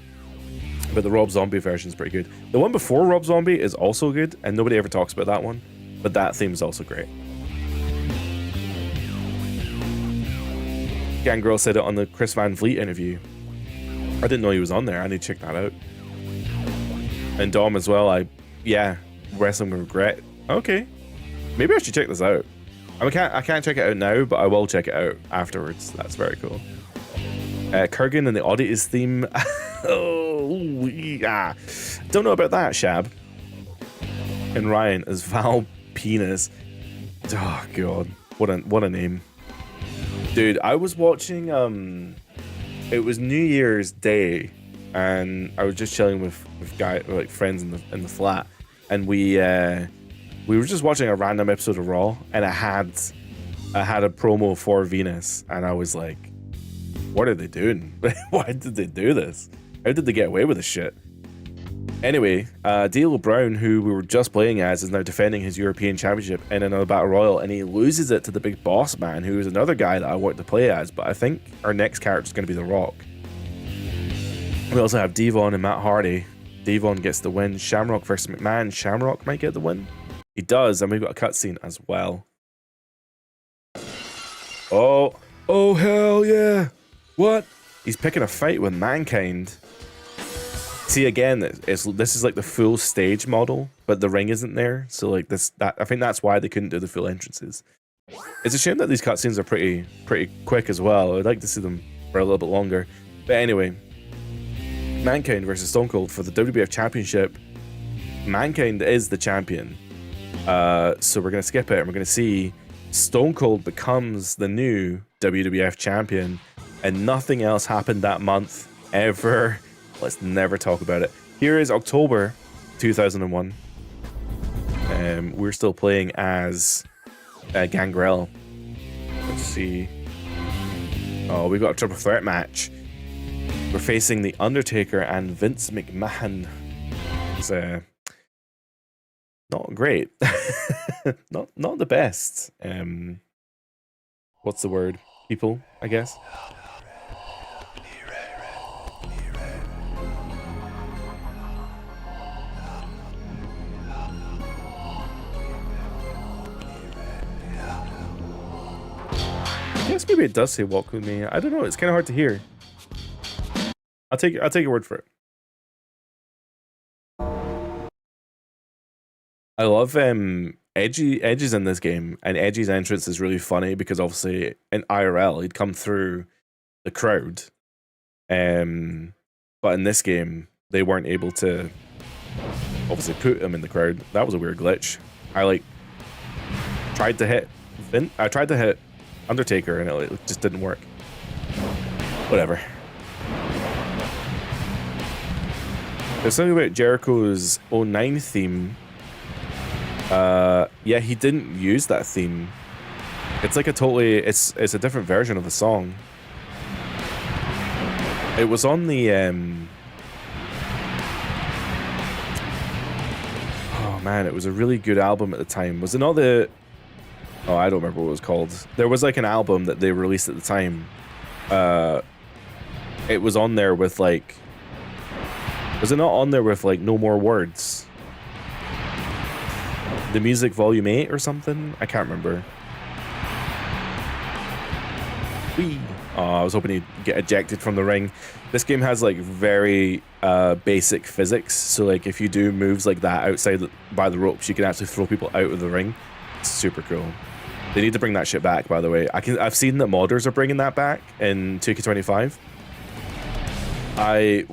But the Rob Zombie version is pretty good. The one before Rob Zombie is also good, and nobody ever talks about that one, but that theme is also great. Gangrel said it on the Chris Van Vliet interview. I didn't know he was on there. I need to check that out. And Dom as well. Yeah, Wrestling with Regret. Okay, maybe I should check this out. I can't check it out now, but I will check it out afterwards. That's very cool. Kurgan and the Oddities theme. Oh, yeah. Don't know about that, Shab. And Ryan as Val Penis. Oh god, what a name, dude. I was watching. It was New Year's Day, and I was just chilling with friends in the flat, and we were just watching a random episode of Raw, and I had a promo for Venus, and I was like, what are they doing? Why did they do this? How did they get away with this shit? Anyway, D'Lo Brown, who we were just playing as, is now defending his European Championship in another Battle Royal, and he loses it to the Big Boss Man, who is another guy that I want to play as, but I think our next character is going to be The Rock. We also have Devon and Matt Hardy. Devon gets the win. Shamrock versus McMahon. Shamrock might get the win. He does, and we've got a cutscene as well. Oh hell yeah! What? He's picking a fight with Mankind. See, again, this is like the full stage model, but the ring isn't there. So like I think that's why they couldn't do the full entrances. It's a shame that these cutscenes are pretty quick as well. I'd like to see them for a little bit longer. But anyway, Mankind versus Stone Cold for the WWF Championship. Mankind is the champion. So we're going to skip it, and we're going to see Stone Cold becomes the new WWF champion, and nothing else happened that month ever. Let's never talk about it. Here is October 2001. We're still playing as Gangrel. Let's see. Oh, we've got a triple threat match. We're facing The Undertaker and Vince McMahon. It's not great. not the best. What's the word? People, I guess. I guess maybe it does say walk with me. I don't know, it's kind of hard to hear. I'll take your word for it. I love Edge's in this game, and Edge's entrance is really funny because obviously in IRL he'd come through the crowd, but in this game they weren't able to obviously put him in the crowd. That was a weird glitch. I tried to hit Undertaker and it just didn't work. Whatever. There's something about Jericho's 09 theme. Yeah, he didn't use that theme. It's like it's a different version of the song. It was on the oh man, it was a really good album at the time. Was it not the oh, I don't remember what it was called. There was like an album that they released at the time. It was on there with like, was it not on there with like No More Words? The Music Volume 8 or something? I can't remember. Whee! Oh, I was hoping he'd get ejected from the ring. This game has like very basic physics, so like if you do moves like that outside by the ropes, you can actually throw people out of the ring. It's super cool. They need to bring that shit back, by the way. I've seen that modders are bringing that back in 2K25. I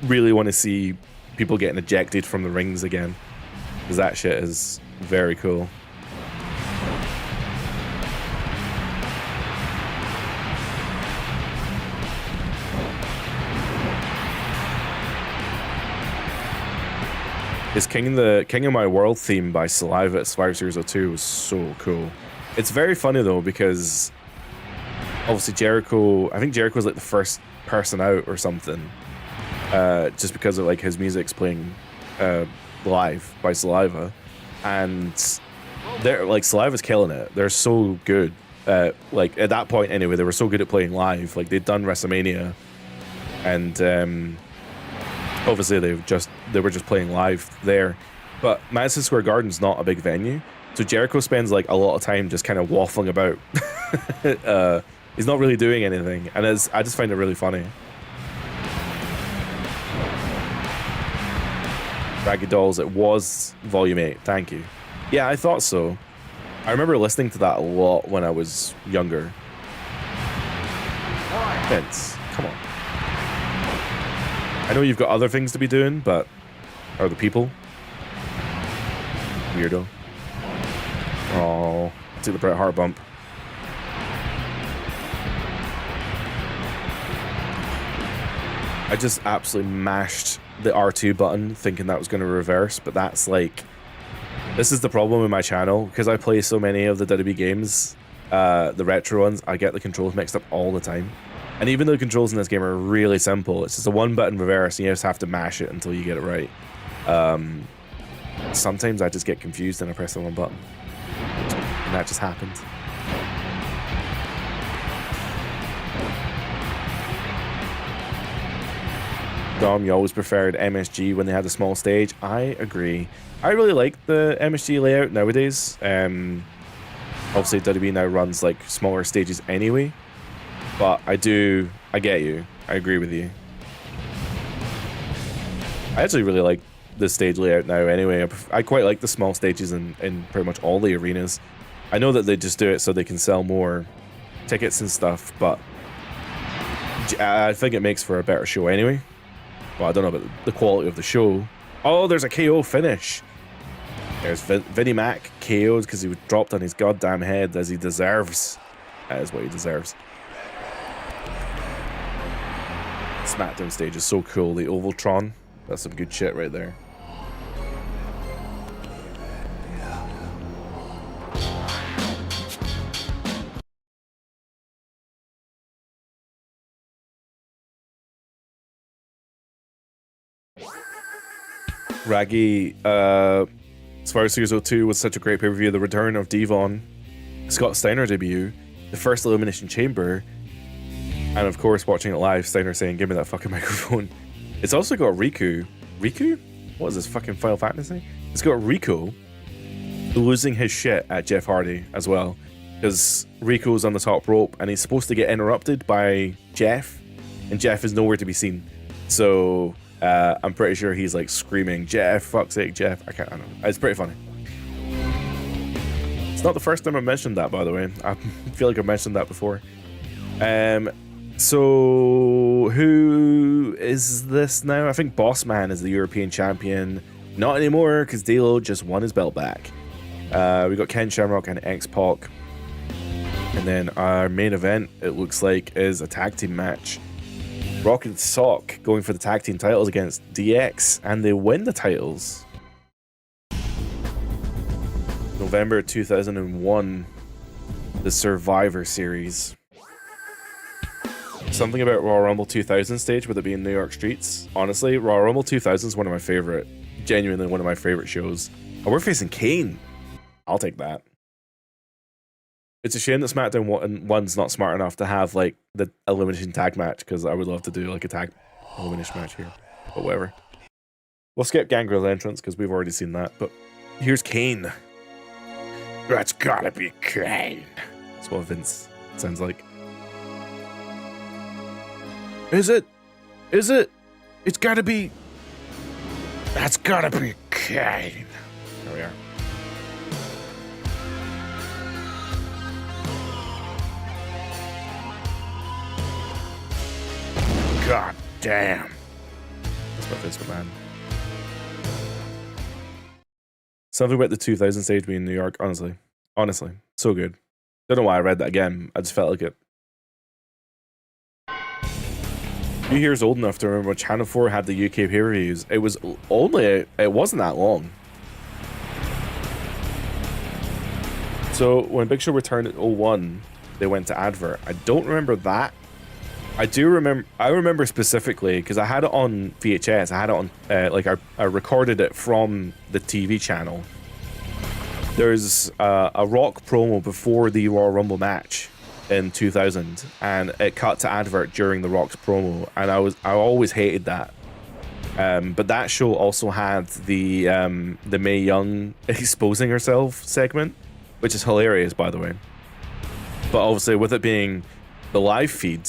really want to see people getting ejected from the rings again, because that shit is very cool. His King of My World theme by Saliva at Survivor Series 02 was so cool. It's very funny though, because obviously Jericho, I think Jericho's like the first person out or something, just because of like his music's playing live by Saliva, and they're like, Saliva's killing it. They're so good. Like at that point anyway, they were so good at playing live. Like they'd done WrestleMania, and obviously they were just playing live there. But Madison Square Garden's not a big venue, so Jericho spends like a lot of time just kind of waffling about. He's not really doing anything, and I just find it really funny. Raggy Dolls, it was Volume 8, thank you. Yeah, I thought so. I remember listening to that a lot when I was younger. Vince, come on. I know you've got other things to be doing, but are the people? Weirdo. Oh, see the Bret Hart bump. I just absolutely mashed the R2 button thinking that was going to reverse, but that's like, this is the problem with my channel, because I play so many of the WWE games, the retro ones, I get the controls mixed up all the time. And even though the controls in this game are really simple, it's just a one button reverse and you just have to mash it until you get it right. Sometimes I just get confused and I press the wrong button. And that just happened. Dom, you always preferred MSG when they had a small stage. I agree. I really like the MSG layout nowadays. Obviously WWE now runs like smaller stages anyway. But I get you. I agree with you. I actually really like the stage layout now anyway. I quite like the small stages in pretty much all the arenas. I know that they just do it so they can sell more tickets and stuff, but I think it makes for a better show anyway. Well, I don't know about the quality of the show. Oh, there's a KO finish. There's Vinnie Mac KO'd because he was dropped on his goddamn head, as he deserves. That is what he deserves. SmackDown stage is so cool. The Ovaltron. That's some good shit right there. Raggy, Survivor Series 02 was such a great pay-per-view. The return of Devon, Scott Steiner debut, the first Elimination Chamber, and of course watching it live, Steiner saying, "Give me that fucking microphone." It's also got Riku. Riku? What is this, fucking Final Fantasy? It's got Rico losing his shit at Jeff Hardy as well, because Rico's on the top rope and he's supposed to get interrupted by Jeff, and Jeff is nowhere to be seen. So I'm pretty sure he's like screaming, "Jeff, fuck's sake, Jeff." I don't know. It's pretty funny. It's not the first time I've mentioned that, by the way. I feel like I've mentioned that before. So who is this now? I think Boss Man is the European champion. Not anymore, because D'Lo just won his belt back. We got Ken Shamrock and X-Pac. And then our main event, it looks like, is a tag team match. Rock and Sock going for the tag team titles against DX, and they win the titles. November 2001, the Survivor Series. Something about Royal Rumble 2000 stage with it being New York streets. Honestly, Royal Rumble 2000 is one of my favorite, genuinely one of my favorite shows. Oh, we're facing Kane. I'll take that. It's a shame that SmackDown 1's not smart enough to have like the elimination tag match, because I would love to do like a tag elimination match here. But whatever. We'll skip Gangrel's entrance because we've already seen that. But here's Kane. That's gotta be Kane. That's what Vince sounds like. Is it? Is it? It's gotta be. That's gotta be Kane. There we are. God damn. That's my Vince McMahon. Something about the 2000 stage being in New York, honestly. Honestly. So good. Don't know why I read that again. I just felt like it. A few years old enough to remember when Channel 4 had the UK pay-per-views. It was only, it wasn't that long. So when Big Show returned at 01, they went to advert. I don't remember that. I remember specifically because I had it on VHS. I had it on, I recorded it from the TV channel. There's a Rock promo before the Royal Rumble match in 2000, and it cut to advert during the Rock's promo, and I always hated that. But that show also had the Mae Young exposing herself segment, which is hilarious, by the way. But obviously, with it being the live feed,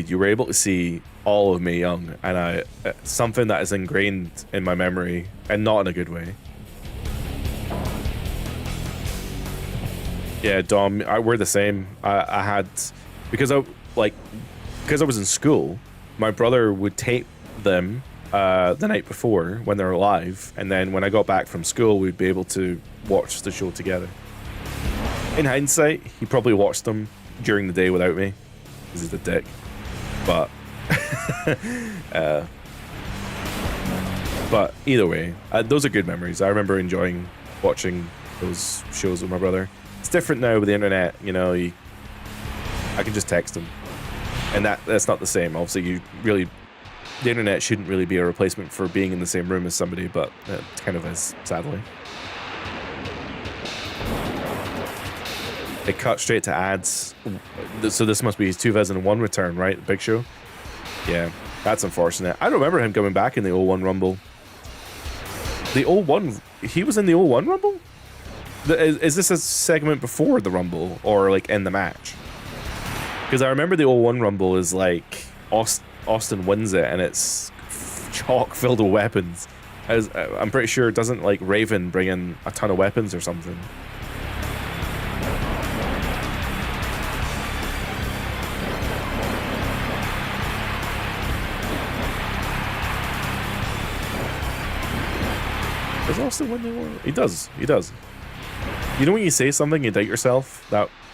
you were able to see all of Mae Young, and something that is ingrained in my memory, and not in a good way. Yeah, Dom, we're the same. I had, because I was in school, my brother would tape them the night before when they were live, and then when I got back from school, we'd be able to watch the show together. In hindsight, he probably watched them during the day without me, because he's a dick. But but either way, those are good memories. I remember enjoying watching those shows with my brother. It's different now with the internet, you know. I can just text him, and that's not the same. Obviously, the internet shouldn't really be a replacement for being in the same room as somebody, but it kind of is, sadly. It cut straight to ads, so this must be his 2001 return, right? Big Show? Yeah, that's unfortunate. I don't remember him coming back in the 01 Rumble. The 01, he was in the 01 Rumble? Is this a segment before the Rumble, or like in the match? Because I remember the 01 Rumble is like Austin wins it, and it's chock filled with weapons. I'm pretty sure, doesn't like Raven bring in a ton of weapons or something? Does Austin win the war? He does. He does. You know when you say something, you doubt yourself?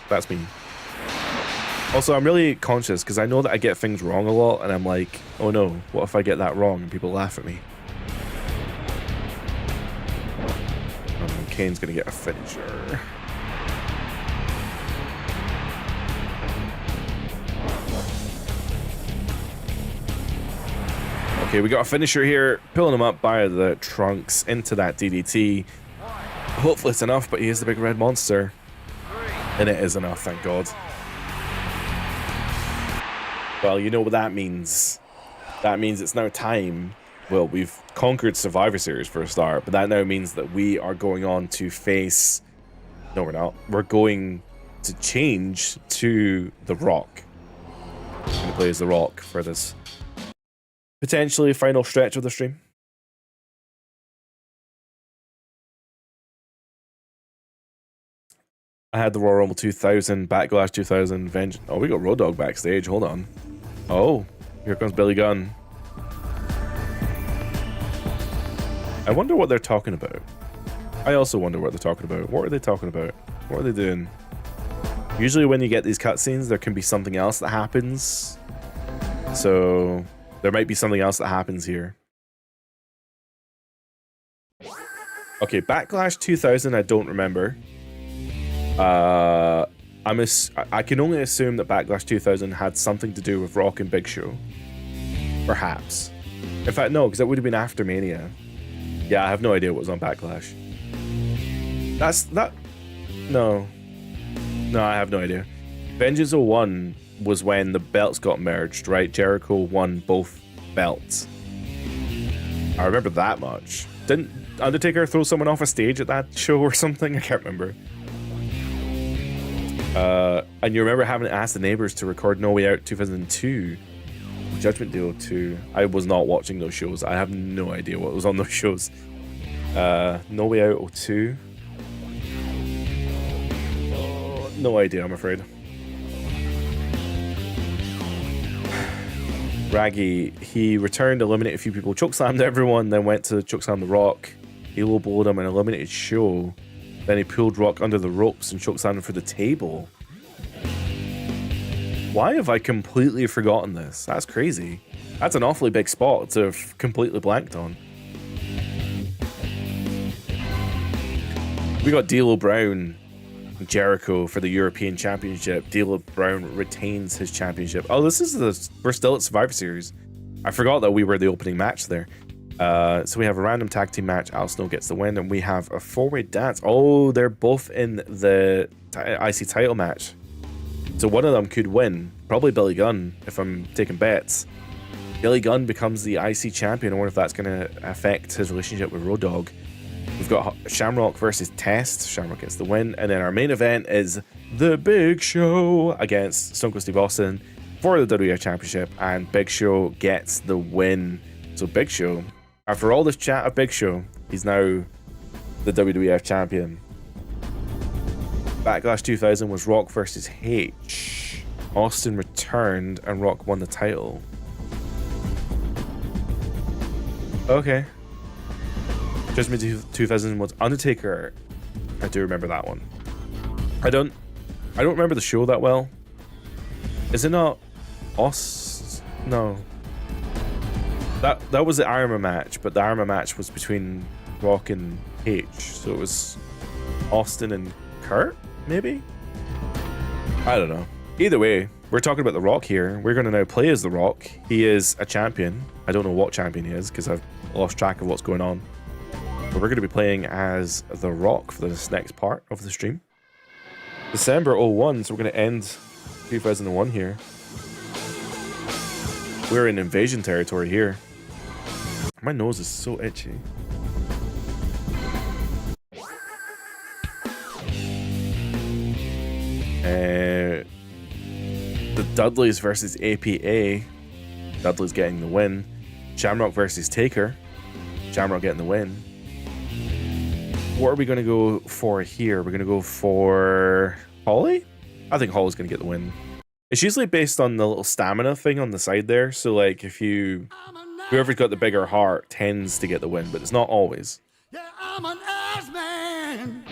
That's me. Also, I'm really conscious because I know that I get things wrong a lot, and I'm like, oh no, what if I get that wrong and people laugh at me? Kane's gonna get a finisher. Okay, we got a finisher here, pulling him up by the trunks into that DDT. Hopefully it's enough, but he is the big red monster. And it is enough, thank God. Well, you know what that means. That means it's now time. Well, we've conquered Survivor Series for a start, but that now means that we are going on to face... No, we're not. We're going to change to The Rock. I'm going to play as The Rock for this potentially final stretch of the stream. I had the Royal Rumble 2000, Backlash 2000, Vengeance. Oh, we got Road Dogg backstage. Hold on. Oh, here comes Billy Gunn. I wonder what they're talking about. I also wonder what they're talking about. What are they talking about? What are they doing? Usually when you get these cutscenes, there can be something else that happens. So there might be something else that happens here. Okay, Backlash 2000, I don't remember. I can only assume that Backlash 2000 had something to do with Rock and Big Show. Perhaps. In fact, no, because that would have been after Mania. Yeah, I have no idea what was on Backlash. No, I have no idea. Vengeance 01 was when the belts got merged, right? Jericho won both belts. I remember that much. Didn't Undertaker throw someone off a stage at that show or something? I can't remember. And you remember having to ask the neighbors to record No Way Out 2002, Judgment Day 02. I was not watching those shows. I have no idea what was on those shows. No Way Out 02. Oh, no idea, I'm afraid. Raggy, he returned, eliminated a few people, chokeslammed everyone, then went to chokeslam The Rock. He low-blowed him and eliminated Show. Then he pulled Rock under the ropes and chokeslammed him for the table. Why have I completely forgotten this? That's crazy. That's an awfully big spot to have completely blanked on. We got D'Lo Brown, Jericho for the European Championship. D'Lo Brown retains his championship. Oh, we're still at Survivor Series. I forgot that we were the opening match there. So we have a random tag team match. Al Snow gets the win, and we have a four-way dance. Oh, they're both in the IC title match. So one of them could win. Probably Billy Gunn, if I'm taking bets. Billy Gunn becomes the IC champion. I wonder if that's going to affect his relationship with Road Dogg. We've got Shamrock versus Test. Shamrock gets the win. And then our main event is The Big Show against Stone Cold Steve Austin for the WWF Championship. And Big Show gets the win. So Big Show, after all this chat of Big Show, he's now the WWF champion. Backlash 2000 was Rock versus H. Austin returned and Rock won the title. Okay. Judgment 2000 was Undertaker. I do remember that one. I don't remember the show that well. Is it not No. That was the Iron Man match, but the Iron Man match was between Rock and H. So it was Austin and Kurt, maybe? I don't know. Either way, we're talking about The Rock here. We're going to now play as The Rock. He is a champion. I don't know what champion he is because I've lost track of what's going on. But we're going to be playing as The Rock for this next part of the stream. December 01, so we're going to end 2001 here. We're in invasion territory here. My nose is so itchy. The Dudleys versus APA. Dudley's getting the win. Shamrock versus Taker. Shamrock getting the win. What are we going to go for here? We're going to go for Holly? I think Holly's going to get the win. It's usually based on the little stamina thing on the side there. So like if whoever's got the bigger heart tends to get the win, but it's not always. Yeah, I'm an ass man.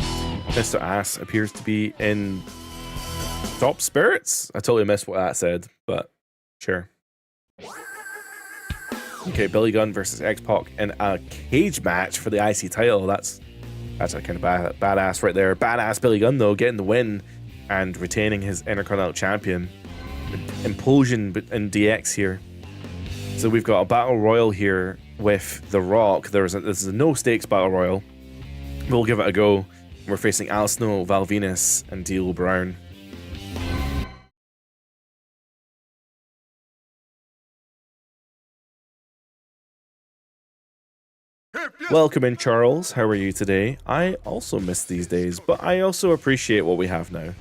Mr. Ass appears to be in top spirits. I totally missed what that said, but sure. Okay, Billy Gunn versus X-Pac in a cage match for the IC title. That's a kind of badass right there. Badass Billy Gunn though, getting the win and retaining his Intercontinental Champion. Implosion in DX here. So we've got a battle royal here with The Rock. This is a no stakes battle royal. We'll give it a go. We're facing Al Snow, Val Venus, and D'Lo Brown. Welcome in, Charles. How are you today? I also miss these days, but I also appreciate what we have now.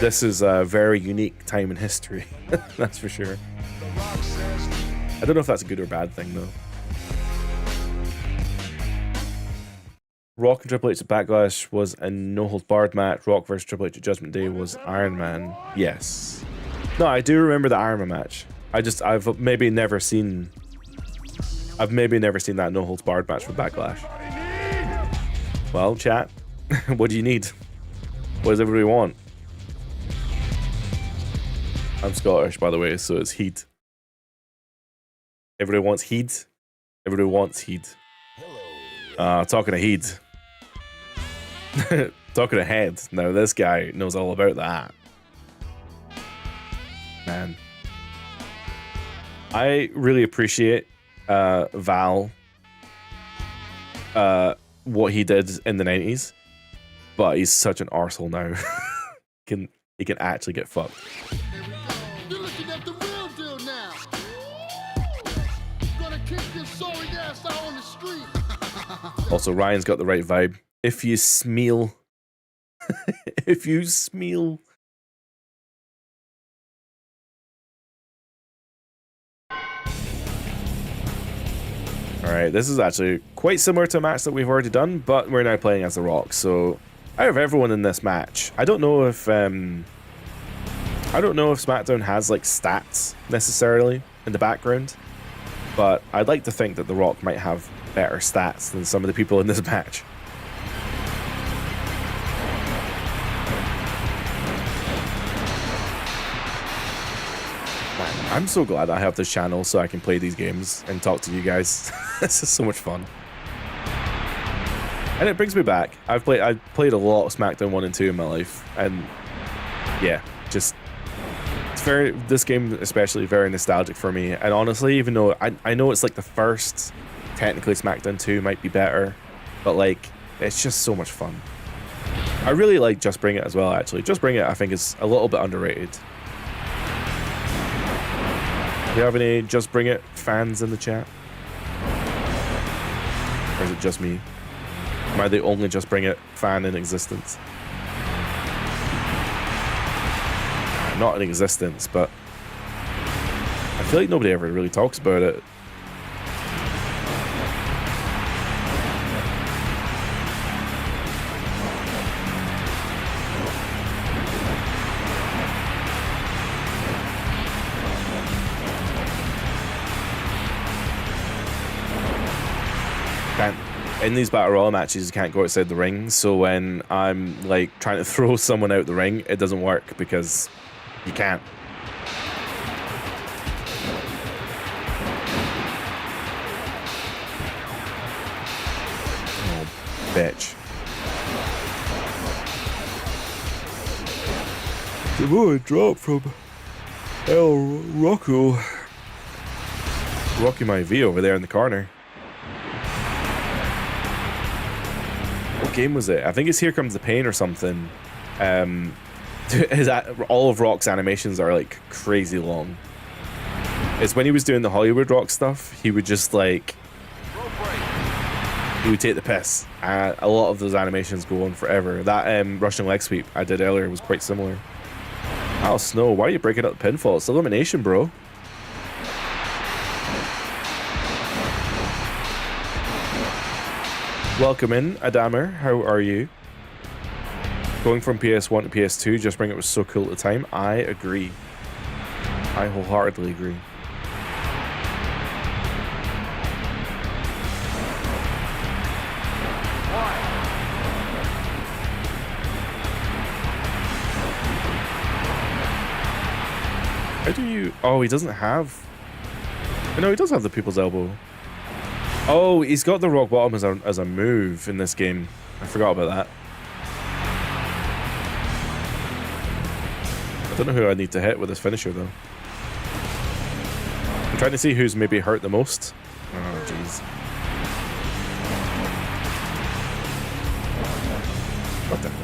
This is a very unique time in history. That's for sure. I don't know if that's a good or bad thing, though. Rock and Triple H at Backlash was a no-holds-barred match. Rock versus Triple H at Judgment Day was Iron Man. Yes. No, I do remember the Iron Man match. I've maybe never seen that no-holds-barred match for Backlash. Well, chat, what do you need? What does everybody want? I'm Scottish, by the way, so it's heat. Everybody wants heat. Everybody wants heat. Talking of heat. Talking ahead. Now this guy knows all about that. Man. I really appreciate Val, what he did in the 90s, but he's such an arsehole now. He can actually get fucked. Also, Ryan's got the right vibe. If you smeal. If you smeal. Alright, this is actually quite similar to a match that we've already done, but we're now playing as The Rock. So, out of everyone in this match, I don't know if SmackDown has like stats necessarily in the background, but I'd like to think that The Rock might have better stats than some of the people in this match. Man, I'm so glad I have this channel so I can play these games and talk to you guys. This is so much fun. And it brings me back. I've played a lot of SmackDown 1 and 2 in my life, and yeah, just it's very, this game especially, very nostalgic for me. And honestly, even though I know it's like the first, technically SmackDown 2 might be better, but like it's just so much fun. I really like Just Bring It as well, actually. Just Bring It I think is a little bit underrated. Do you have any Just Bring It fans in the chat? Or is it just me? Am I the only Just Bring It fan in existence? Not in existence, but I feel like nobody ever really talks about it. In these Battle Royale matches, you can't go outside the ring, so when I'm like trying to throw someone out the ring, it doesn't work because you can't. Oh, bitch. The boy dropped from El Rocco. Rocky my V over there in the corner. What game was it? I think it's Here Comes the Pain or something. All of Rock's animations are like crazy long. It's when he was doing the Hollywood Rock stuff, he would just like, he would take the piss. A lot of those animations go on forever. That Russian leg sweep I did earlier was quite similar. Al Snow, why are you breaking up the pinfall? It's elimination, bro. Welcome in, Adamer. How are you? Going from PS1 to PS2, Just Bring It was so cool at the time. I agree. I wholeheartedly agree. How do you... Oh, he doesn't have... No, he does have the People's Elbow. Oh, he's got the rock bottom as a move in this game. I forgot about that. I don't know who I need to hit with this finisher, though. I'm trying to see who's maybe hurt the most. Oh, jeez. God damn it.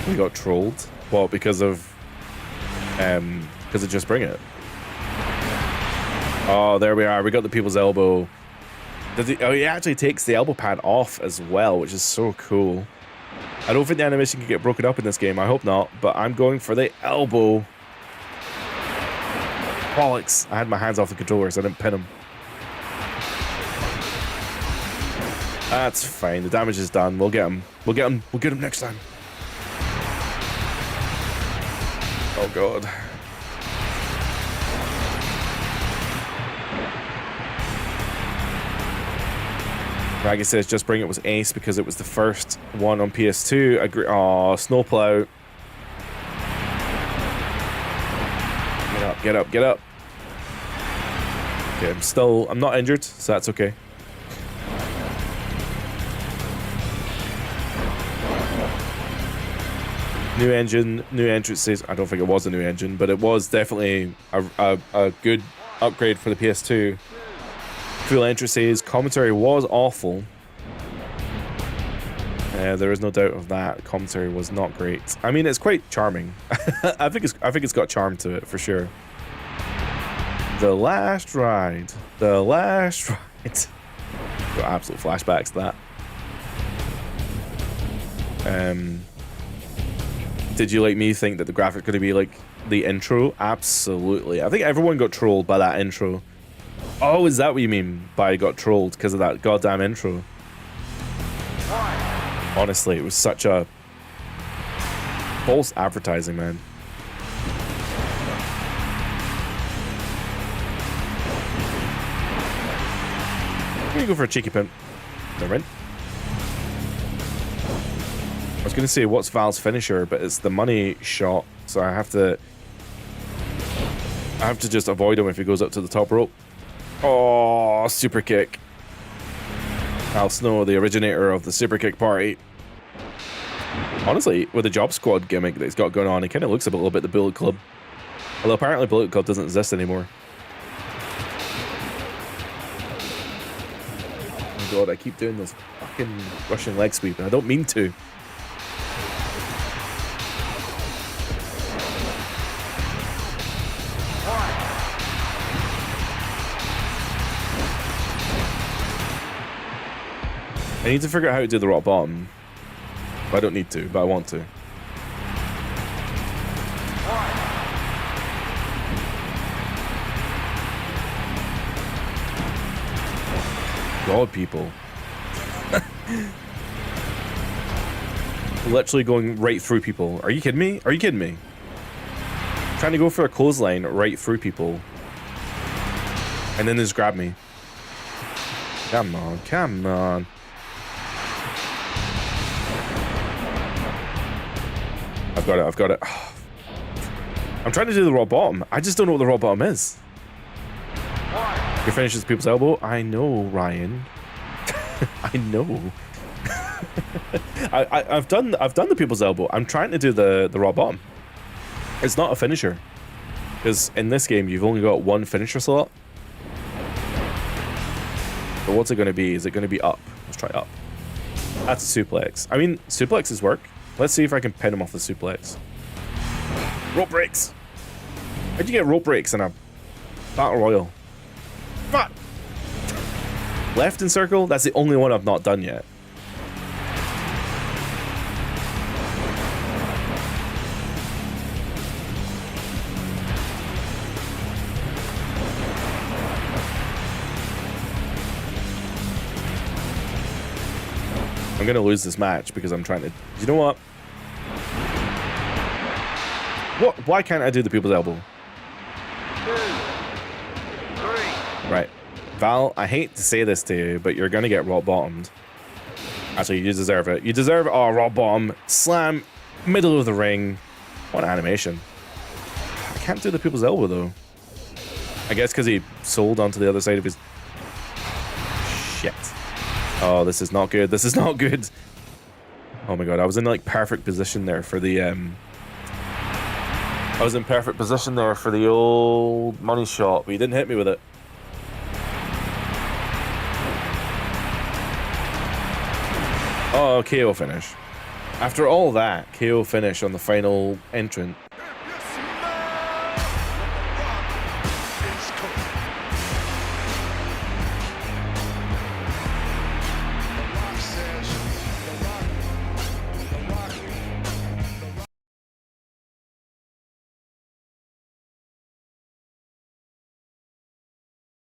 We got trolled. What, because of Just Bring It? Oh, there we are. We got the People's Elbow. Oh, he actually takes the elbow pad off as well, which is so cool. I don't think the animation can get broken up in this game. I hope not, but I'm going for the elbow. Bollocks. I had my hands off the controller, so I didn't pin him. That's fine. The damage is done. We'll get him. We'll get him. We'll get him next time. Oh, God. Raggy says Just Bring It was ace because it was the first one on PS2. Agree. Oh, snowplow. Get up, get up, get up. Okay, I'm not injured, so that's okay. New engine, new entrances. I don't think it was a new engine, but it was definitely a good upgrade for the PS2. Full entrances. Commentary was awful. There is no doubt of that. Commentary was not great. I mean, it's quite charming. I think it's got charm to it for sure. The last ride. The last ride. Got absolute flashbacks to that. Did you, like me, think that the graphic could be like the intro? Absolutely. I think everyone got trolled by that intro. Oh, is that what you mean by got trolled because of that goddamn intro? Honestly, it was such a false advertising, man. I'm gonna go for a cheeky pimp. Never mind. I was gonna say what's Val's finisher, but it's the money shot, so I have to just avoid him if he goes up to the top rope. Oh, super kick. Al Snow, the originator of the super kick party. Honestly, with the Job Squad gimmick that he's got going on, he kind of looks a little bit the Bullet Club. Although apparently Bullet Club doesn't exist anymore. Oh my god, I keep doing this fucking Russian leg sweep and I don't mean to. I need to figure out how to do the rock bottom. I don't need to, but I want to. God, people. Literally going right through people. Are you kidding me? Are you kidding me? Trying to go for a clothesline right through people. And then just grab me. Come on, come on. I've got it, I've got it. I'm trying to do the raw bottom. I just don't know what the raw bottom is. Your finish is people's elbow. I know, Ryan. I know. I've done the people's elbow. I'm trying to do the raw bottom. It's not a finisher. Because in this game, you've only got one finisher slot. But what's it going to be? Is it going to be up? Let's try up. That's a suplex. I mean, suplexes work. Let's see if I can pin him off the suplex. Rope breaks. How'd you get rope breaks in a battle royal? Fuck. Left in circle. That's the only one I've not done yet. I'm gonna lose this match because I'm trying to. You know what? What? Why can't I do the people's elbow? 2, 3. Right, Val. I hate to say this to you, but you're gonna get raw bottomed. Actually, you deserve it. You deserve it. Oh, raw bottom, slam, middle of the ring. What animation! I can't do the people's elbow though. I guess because he sold onto the other side of his. Shit. Oh, this is not good. This is not good. Oh my god, I was in like perfect position there for the I was in perfect position there for the old money shot, but he didn't hit me with it. Oh, KO finish. After all that, KO finish on the final entrant.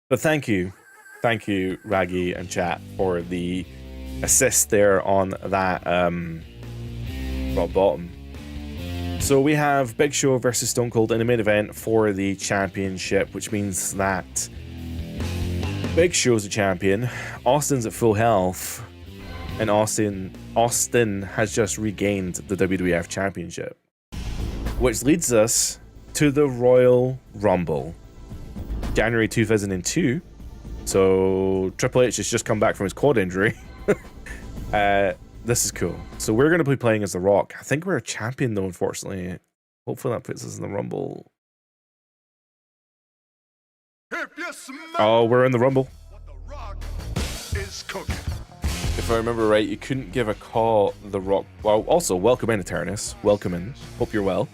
But thank you, Raggy and chat, for the assist there on that rock bottom. So we have Big Show versus Stone Cold in the main event for the championship, which means that Big Show's a champion, Austin's at full health, and Austin has just regained the WWF championship, which leads us to the Royal Rumble. January 2002, so Triple H has just come back from his quad injury. This is cool. So we're going to be playing as The Rock. I think we're a champion though, unfortunately. Hopefully that puts us in the Rumble. Oh, we're in the Rumble. What the Rock is cooking. If I remember right, you couldn't give a call the Rock. Well, also welcome in, Eternus. Welcome in. Hope you're well.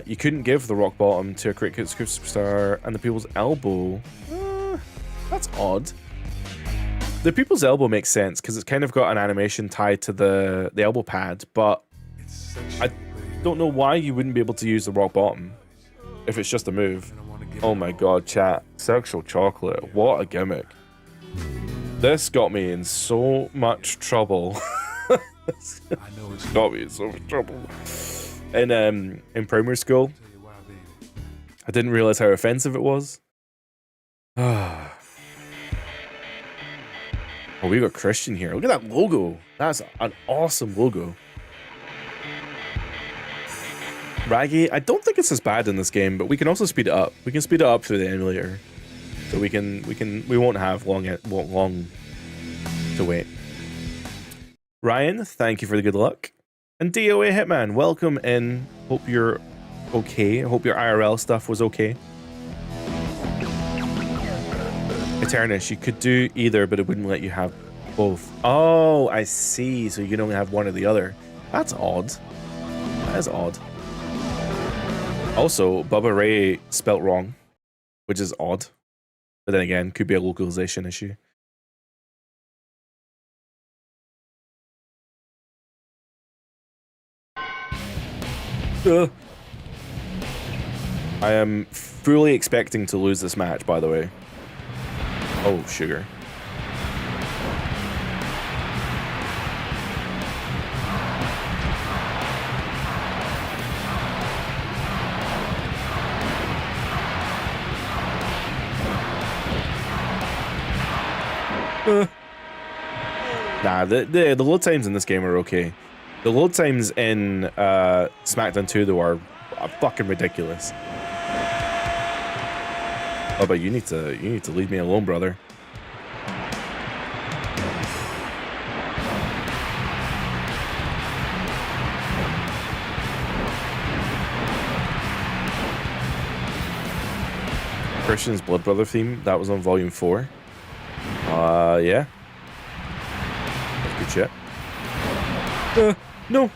You couldn't give the rock bottom to a cricket superstar and the people's elbow. That's odd. The people's elbow makes sense because it's kind of got an animation tied to the elbow pad, but I don't know why you wouldn't be able to use the rock bottom if it's just a move. Oh my god, chat. Sexual chocolate. What a gimmick. This got me in so much trouble. Got me in so much trouble. In primary school, I didn't realize how offensive it was. Oh, we got Christian here. Look at that logo. That's an awesome logo. Raggy, I don't think it's as bad in this game, but we can also speed it up. We can speed it up through the emulator, so we won't have long to wait. Ryan, thank you for the good luck. And DOA Hitman, welcome in. Hope you're okay. Hope your IRL stuff was okay. Eternus, you could do either, but it wouldn't let you have both. Oh, I see. So you can only have one or the other. That's odd. That is odd. Also, Bubba Ray spelt wrong, which is odd. But then again, could be a localization issue. I am fully expecting to lose this match, by the way. Oh, sugar. Nah, the load times in this game are okay. The load times in SmackDown 2 though are fucking ridiculous. Oh, but you need to leave me alone, brother. Christian's Blood Brother theme, that was on Volume 4. Yeah. That's good shit. No.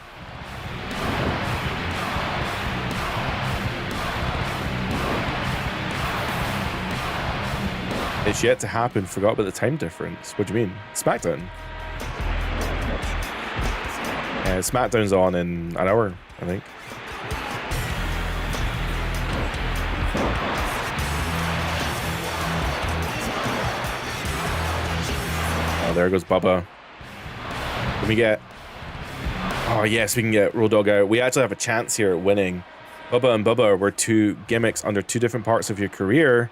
It's yet to happen. Forgot about the time difference. What do you mean? SmackDown. SmackDown's on in an hour, I think. Oh, there goes Bubba. Let me get... Oh, yes, we can get Road Dogg out. We actually have a chance here at winning. Bubba and Bubba were two gimmicks under two different parts of your career.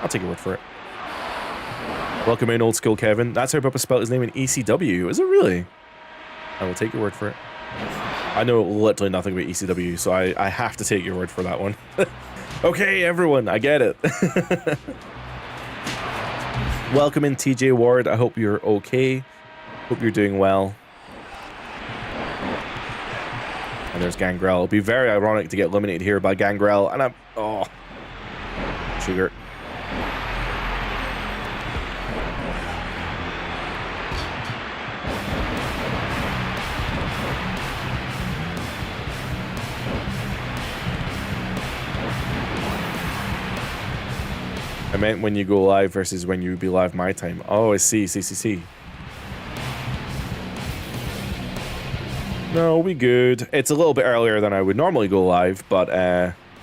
I'll take your word for it. Welcome in, old school Kevin. That's how Bubba spelled his name in ECW. Is it really? I will take your word for it. I know literally nothing about ECW, so I have to take your word for that one. Okay, everyone, I get it. Welcome in, TJ Ward. I hope you're okay. Hope you're doing well. And there's Gangrel. It'll be very ironic to get eliminated here by Gangrel. And I'm... Oh. Sugar. I meant when you go live versus when you be live my time. Oh, I see. See. No, we good. It's a little bit earlier than I would normally go live, but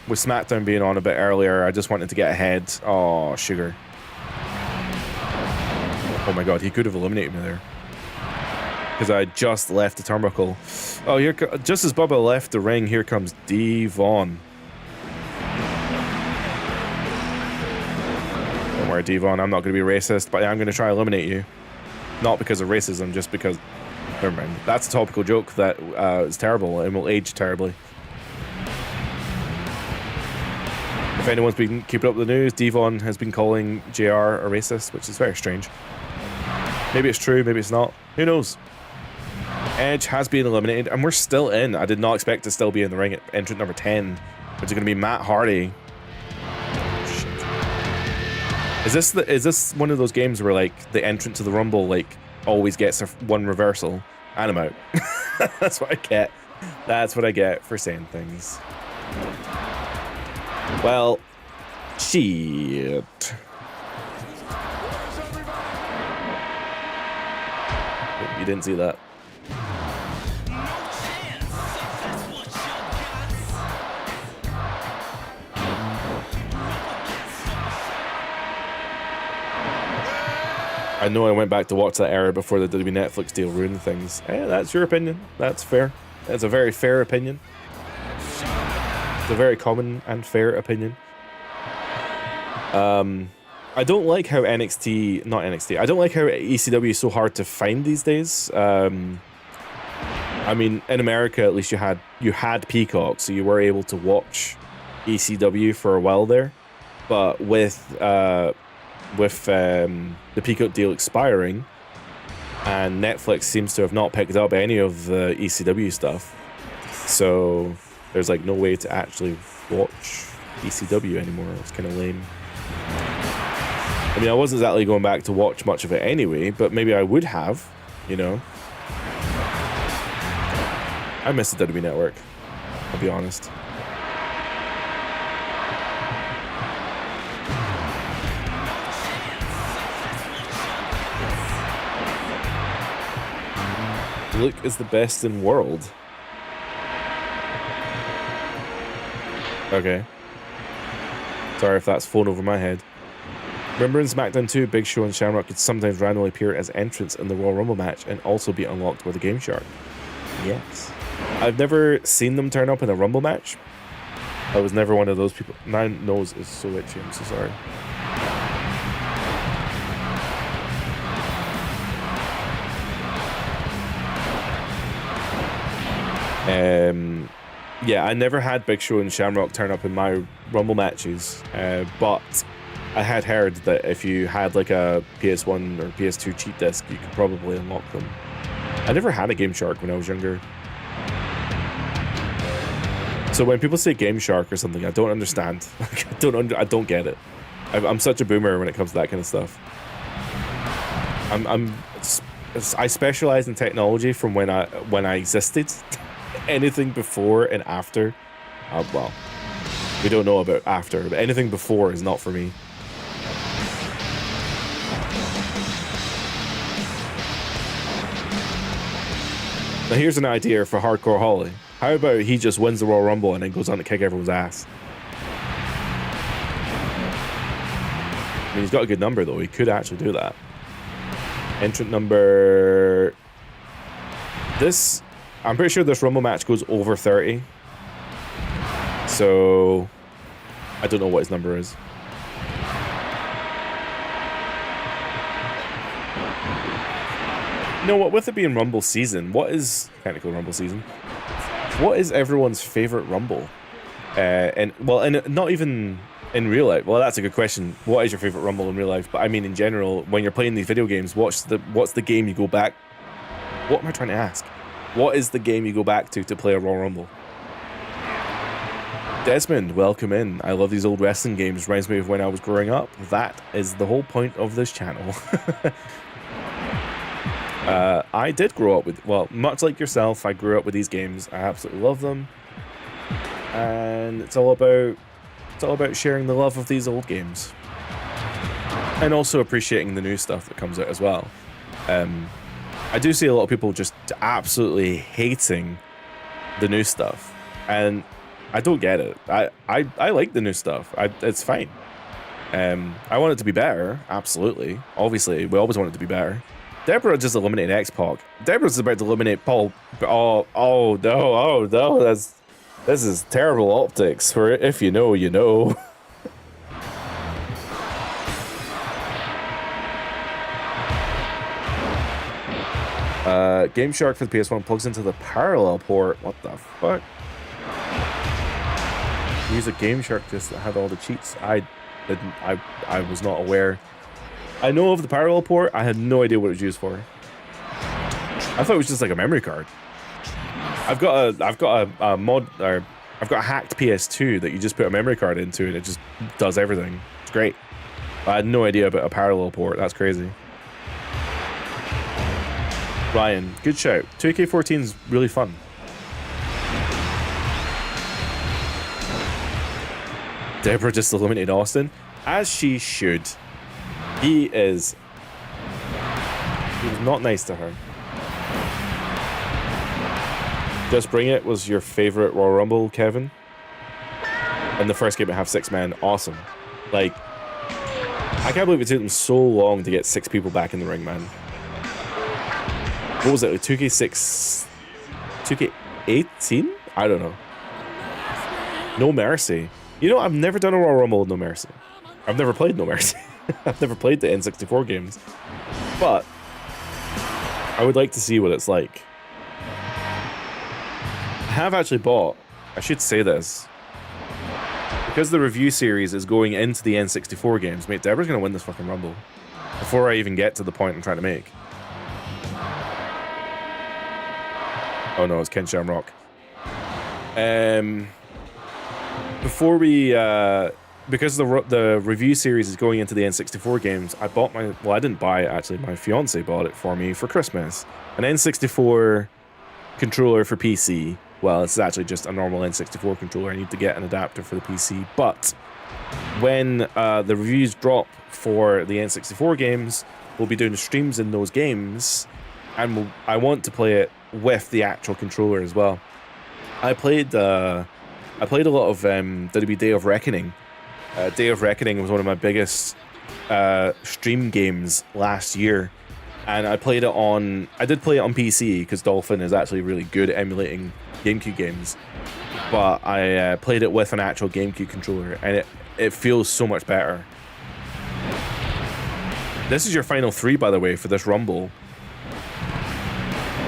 with SmackDown being on a bit earlier, I just wanted to get ahead. Oh, sugar. Oh my god, he could have eliminated me there. Because I just left the turnbuckle. Oh, here, just as Bubba left the ring, here comes Devon. Don't worry, Devon, I'm not going to be racist, but I'm going to try to eliminate you. Not because of racism, just because... Never mind. That's a topical joke that is terrible and will age terribly. If anyone's been keeping up with the news, Devon has been calling JR a racist, which is very strange. Maybe it's true, maybe it's not. Who knows? Edge has been eliminated, and we're still in. I did not expect to still be in the ring at entrant number 10, which is going to be Matt Hardy. Shit. Is this one of those games where like the entrant to the Rumble like always gets one reversal, and I'm out. That's what I get. That's what I get for saying things. Well, shit. You didn't see that. I know I went back to watch that era before the WWE Netflix deal ruined things. Hey, that's your opinion. That's fair. That's a very fair opinion. It's a very common and fair opinion. I don't like how not NXT. I don't like how ECW is so hard to find these days. I mean, in America, at least you had Peacock, so you were able to watch ECW for a while there. But with the Peacock deal expiring, and Netflix seems to have not picked up any of the ECW stuff, so there's like no way to actually watch ECW anymore. It's kind of lame. I mean, I wasn't exactly going back to watch much of it anyway, but maybe I would have, you know. I miss the WWE Network, I'll be honest. Look is the best in world. Okay. Sorry if that's flown over my head. Remember in SmackDown 2, Big Show and Shamrock could sometimes randomly appear as entrants in the Royal Rumble match and also be unlocked with a Game Shark? Yes. I've never seen them turn up in a Rumble match. I was never one of those people. My nose is so itchy, I'm so sorry. Yeah, I never had Big Show and Shamrock turn up in my Rumble matches, but I had heard that if you had like a PS1 or PS2 cheat disc, you could probably unlock them. I never had a Game Shark when I was younger. So when people say Game Shark or something, I don't understand. I don't get it. I'm such a boomer when it comes to that kind of stuff. I specialize in technology from when I existed. Anything before and after, well, we don't know about after, but anything before is not for me. Now here's an idea for Hardcore Holly. How about he just wins the Royal Rumble and then goes on to kick everyone's ass? I mean, he's got a good number though. He could actually do that. Entrant number... I'm pretty sure this Rumble match goes over 30. So... I don't know what his number is. You know what? With it being Rumble season, what is... Technical Rumble season. What is everyone's favorite Rumble? And not even in real life. Well, that's a good question. What is your favorite Rumble in real life? But I mean, in general, when you're playing these video games, what's the game you go back... What am I trying to ask? What is the game you go back to play a Royal Rumble? Desmond, welcome in. I love these old wrestling games. Reminds me of when I was growing up. That is the whole point of this channel. I did grow up with... Well, much like yourself, I grew up with these games. I absolutely love them. And it's all about sharing the love of these old games. And also appreciating the new stuff that comes out as well. I do see a lot of people just absolutely hating the new stuff, and I don't get it. I like the new stuff. It's fine. I want it to be better, absolutely. Obviously, we always want it to be better. Deborah just eliminated X-Pac. Deborah's about to eliminate Paul. Oh no! This is terrible optics. For if you know, you know. Game Shark for the PS1 plugs into the parallel port. What the fuck? Use a Game Shark just that had all the cheats. I was not aware. I know of the parallel port. I had no idea what it was used for. I thought it was just like a memory card. I've got a mod, or I've got a hacked PS2 that you just put a memory card into and it just does everything. It's great. I had no idea about a parallel port. That's crazy. Ryan, good shout. 2K14 is really fun. Deborah just eliminated Austin, as she should. He was not nice to her. Just Bring It was your favorite Royal Rumble, Kevin? And the first game to have 6 men, awesome. Like, I can't believe it took them so long to get 6 people back in the ring, man. What was it, like 2K6, 2K18? I don't know. No Mercy. You know, I've never done a Royal Rumble with No Mercy. I've never played No Mercy. I've never played the N64 games. But I would like to see what it's like. I have actually bought, I should say this, because the review series is going into the N64 games, mate, Deborah's going to win this fucking Rumble before I even get to the point I'm trying to make. Oh no, it's Ken Shamrock. Before we, because the review series is going into the N64 games, I bought my, well, I didn't buy it actually, my fiance bought it for me for Christmas. An N64 controller for PC. Well, it's actually just a normal N64 controller. I need to get an adapter for the PC. But when the reviews drop for the N64 games, we'll be doing streams in those games, and I want to play it with the actual controller as well. I played a lot of WWE Day of Reckoning. Day of Reckoning was one of my biggest stream games last year, and I did play it on PC because Dolphin is actually really good at emulating GameCube games, but I played it with an actual GameCube controller, and it feels so much better. This is your final 3, by the way, for this Rumble.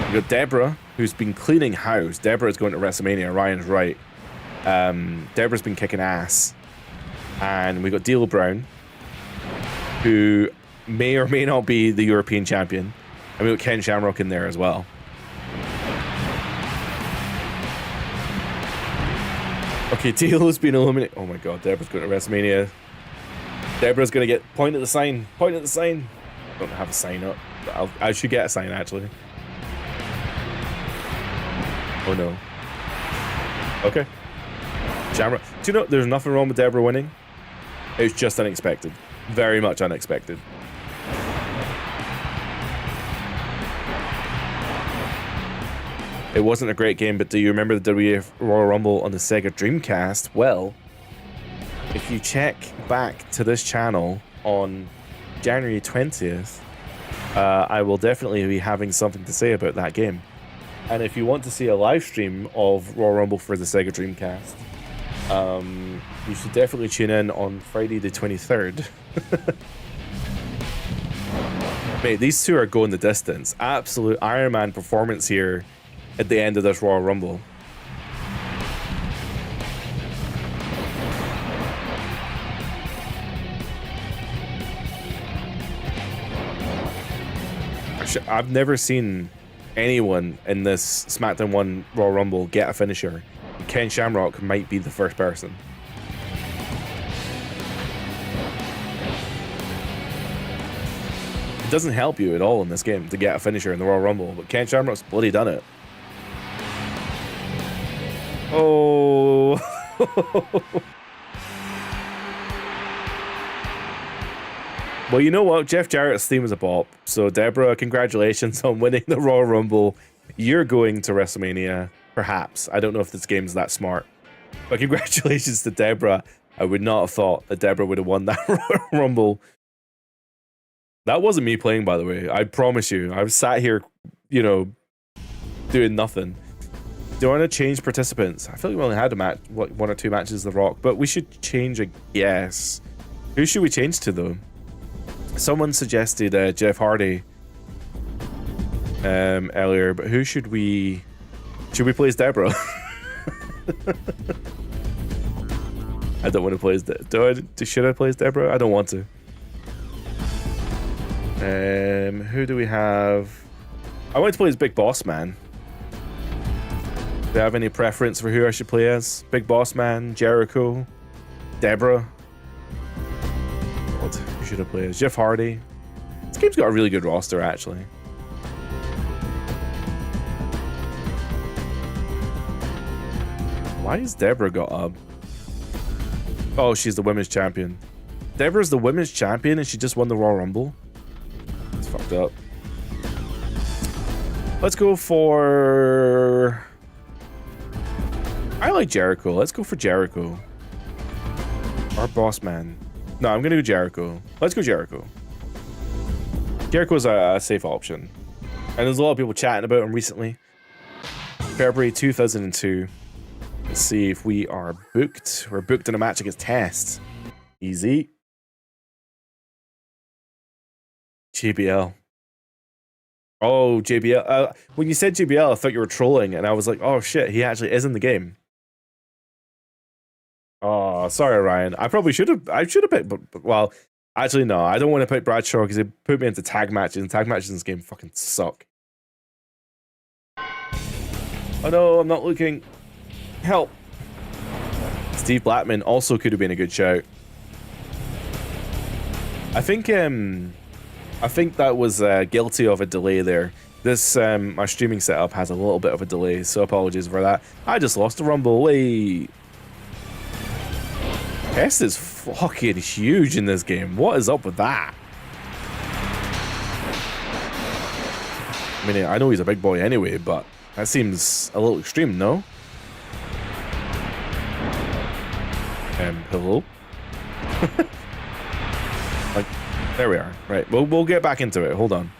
You got Deborah, who's been cleaning house. Deborah's going to WrestleMania. Ryan's right. Deborah's been kicking ass. And we got D'Lo Brown, who may or may not be the European champion. And we got Ken Shamrock in there as well. Okay, D'Lo's been eliminated. Oh my god, Deborah's going to WrestleMania. Deborah's going to get... Point at the sign. Point at the sign. I don't have a sign up. But I should get a sign, actually. Oh no. Okay. Shamrock. Do you know, there's nothing wrong with Deborah winning. It was just unexpected. Very much unexpected. It wasn't a great game, but do you remember the WWF Royal Rumble on the Sega Dreamcast? Well, if you check back to this channel on January 20th, I will definitely be having something to say about that game. And if you want to see a live stream of Royal Rumble for the Sega Dreamcast, you should definitely tune in on Friday the 23rd. Mate, these two are going the distance. Absolute Iron Man performance here at the end of this Royal Rumble. I've never seen anyone in this SmackDown 1 Royal Rumble get a finisher. Ken Shamrock might be the first person. It doesn't help you at all in this game to get a finisher in the Royal Rumble, but Ken Shamrock's bloody done it. Oh. Well, you know what? Jeff Jarrett's theme is a bop. So, Deborah, congratulations on winning the Royal Rumble. You're going to WrestleMania. Perhaps. I don't know if this game's that smart. But congratulations to Deborah. I would not have thought that Deborah would have won that Royal Rumble. That wasn't me playing, by the way. I promise you. I was sat here, you know, doing nothing. Do you want to change participants? I feel like we only had a match, what, 1 or 2 matches of The Rock, but we should change, I guess. Who should we change to, though? Someone suggested Jeff Hardy earlier, but who should we... Should we play as Deborah? I don't want to play as should I play as Deborah? I don't want to. Who do we have? I want to play as Big Boss Man. Do you have any preference for who I should play as? Big Boss Man, Jericho, Deborah. God, who should I play as? Jeff Hardy. This game's got a really good roster, actually. Why has Deborah got up? Oh, she's the women's champion. Deborah's the women's champion and she just won the Royal Rumble. It's fucked up. Let's go for... I like Jericho. Let's go for Jericho. Our boss man. No, I'm going to go Jericho. Let's go Jericho. Jericho's a safe option. And there's a lot of people chatting about him recently. February 2002. Let's see if we are booked. We're booked in a match against Test. Easy. JBL. Oh, JBL. When you said JBL, I thought you were trolling, and I was like, oh shit, he actually is in the game. Oh, sorry, Ryan. I probably should have. I should have picked, but well, actually, no. I don't want to pick Bradshaw because he put me into tag matches, and tag matches in this game fucking suck. Oh no, I'm not looking. Help. Steve Blackman also could have been a good shout. I think that was guilty of a delay there. This my streaming setup has a little bit of a delay, so apologies for that. I just lost the Rumble. Wait. Test is fucking huge in this game. What is up with that? I mean, I know he's a big boy anyway, but that seems a little extreme, no? Hello? Like, there we are. Right, we'll get back into it. Hold on.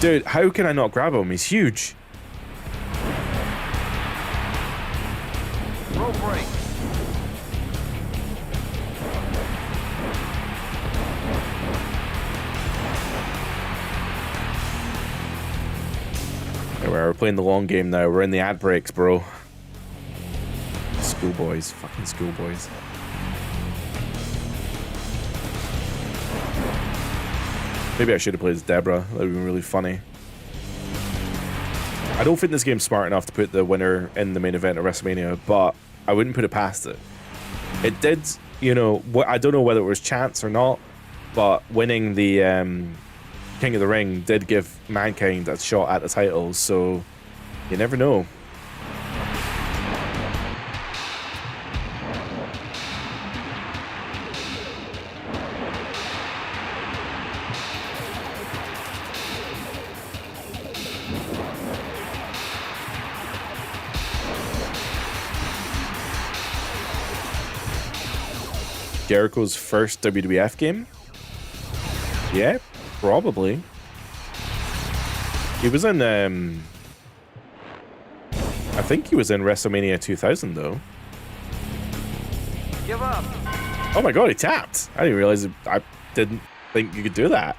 Dude, how can I not grab him? He's huge. Roll break. There we are. We're playing the long game now. We're in the ad breaks, bro. Schoolboys. Fucking schoolboys. Maybe I should have played as Deborah. That would have been really funny. I don't think this game's smart enough to put the winner in the main event of WrestleMania, but I wouldn't put it past it. It did, you know, I don't know whether it was chance or not, but winning the King of the Ring did give Mankind a shot at the title, so you never know. Jericho's first WWF game? Yeah, probably. He was in, I think he was in WrestleMania 2000, though. Give up. Oh my god, he tapped! I didn't realize I didn't think you could do that.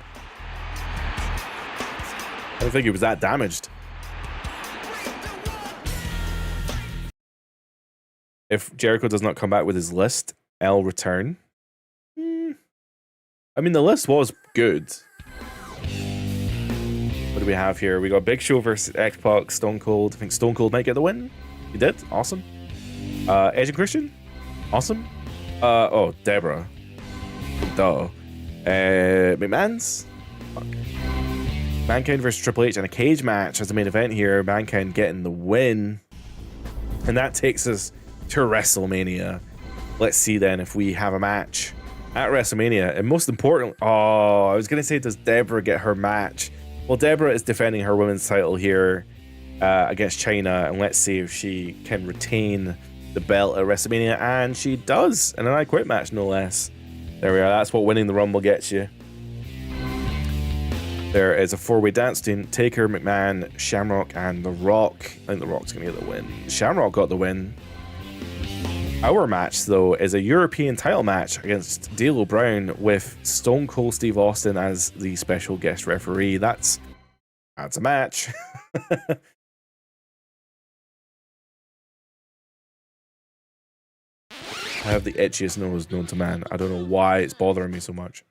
I don't think he was that damaged. If Jericho does not come back with his list, I'll return. I mean, the list was good. What do we have here? We got Big Show versus X-Pac, Stone Cold. I think Stone Cold might get the win. He did. Awesome. Edge and Christian. Awesome. Oh, Deborah. Duh. McMahon's. Fuck. Mankind versus Triple H in a cage match as the main event here. Mankind getting the win. And that takes us to WrestleMania. Let's see then if we have a match at WrestleMania. And most importantly, oh, I was going to say, does Deborah get her match? Well, Deborah is defending her women's title here against China. And let's see if she can retain the belt at WrestleMania. And she does, in an I Quit match, no less. There we are. That's what winning the Rumble gets you. There is a four-way dance between Taker, McMahon, Shamrock, and The Rock. I think The Rock's going to get the win. Shamrock got the win. Our match, though, is a European title match against D'Lo Brown with Stone Cold Steve Austin as the special guest referee. That's a match. I have the itchiest nose known to man. I don't know why it's bothering me so much.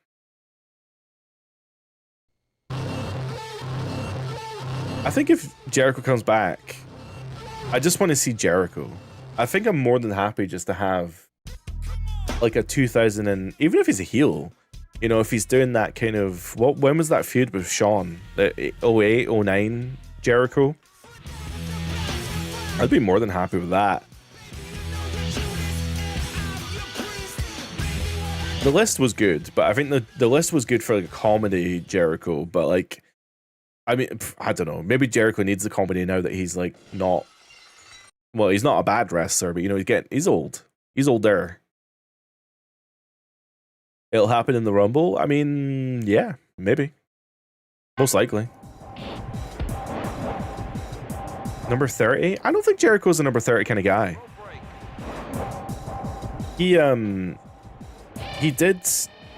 I think if Jericho comes back, I just want to see Jericho. I think I'm more than happy just to have like a 2000 and even if he's a heel, you know, if he's doing that kind of when was that feud with Shawn? The 08, 09 Jericho? I'd be more than happy with that. The list was good, but I think the list was good for like a comedy Jericho, but like, I mean, I don't know. Maybe Jericho needs the comedy now that he's like not, well, he's not a bad wrestler, but you know, he's old. He's older. It'll happen in the Rumble. I mean, yeah, maybe. Most likely. Number 30? I don't think Jericho's a number 30 kind of guy. He did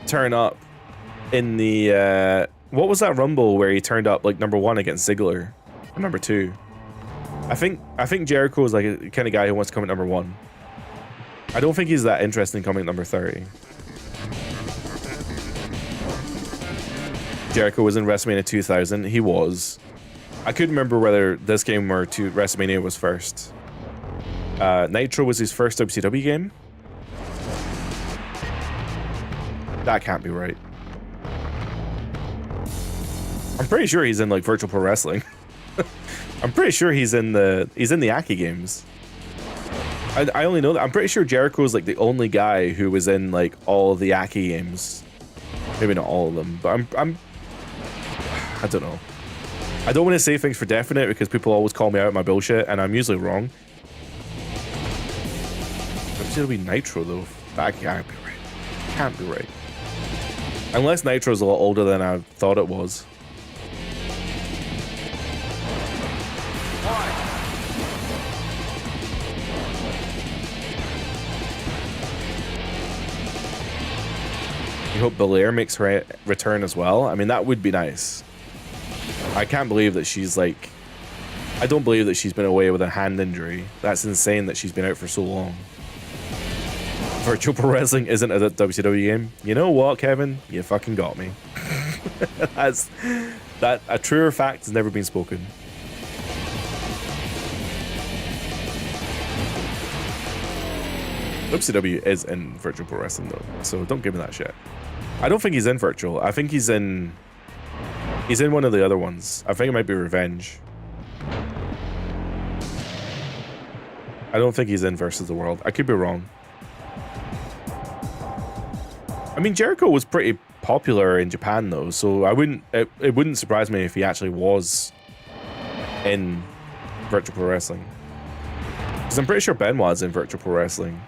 turn up in the what was that Rumble where he turned up like number 1 against Ziggler? Or number 2. I think Jericho is like a kind of guy who wants to come at number 1. I don't think he's that interested in coming at number 30. Jericho was in WrestleMania 2000. He was. I couldn't remember whether this game or WrestleMania was first. Nitro was his first WCW game. That can't be right. I'm pretty sure he's in like Virtual Pro Wrestling. I'm pretty sure he's in the Aki games. I only know that. I'm pretty sure Jericho is like the only guy who was in like all the Aki games. Maybe not all of them, but I don't know. I don't want to say things for definite because people always call me out on my bullshit, and I'm usually wrong. It'll be Nitro though. That can't be right. Can't be right. Unless Nitro's a lot older than I thought it was. You hope Belair makes her return as well. I mean, that would be nice. I can't believe that she's like... I don't believe that she's been away with a hand injury. That's insane that she's been out for so long. Virtual Pro Wrestling isn't a WCW game. You know what, Kevin? You fucking got me. A truer fact has never been spoken. WCW is in Virtual Pro Wrestling though, so don't give me that shit. I don't think he's in Virtual. I think he's in one of the other ones. I think it might be Revenge. I don't think he's in Versus the World. I could be wrong. I mean, Jericho was pretty popular in Japan though, so it wouldn't surprise me if he actually was in Virtual Pro Wrestling. Because I'm pretty sure Benoit's in Virtual Pro Wrestling.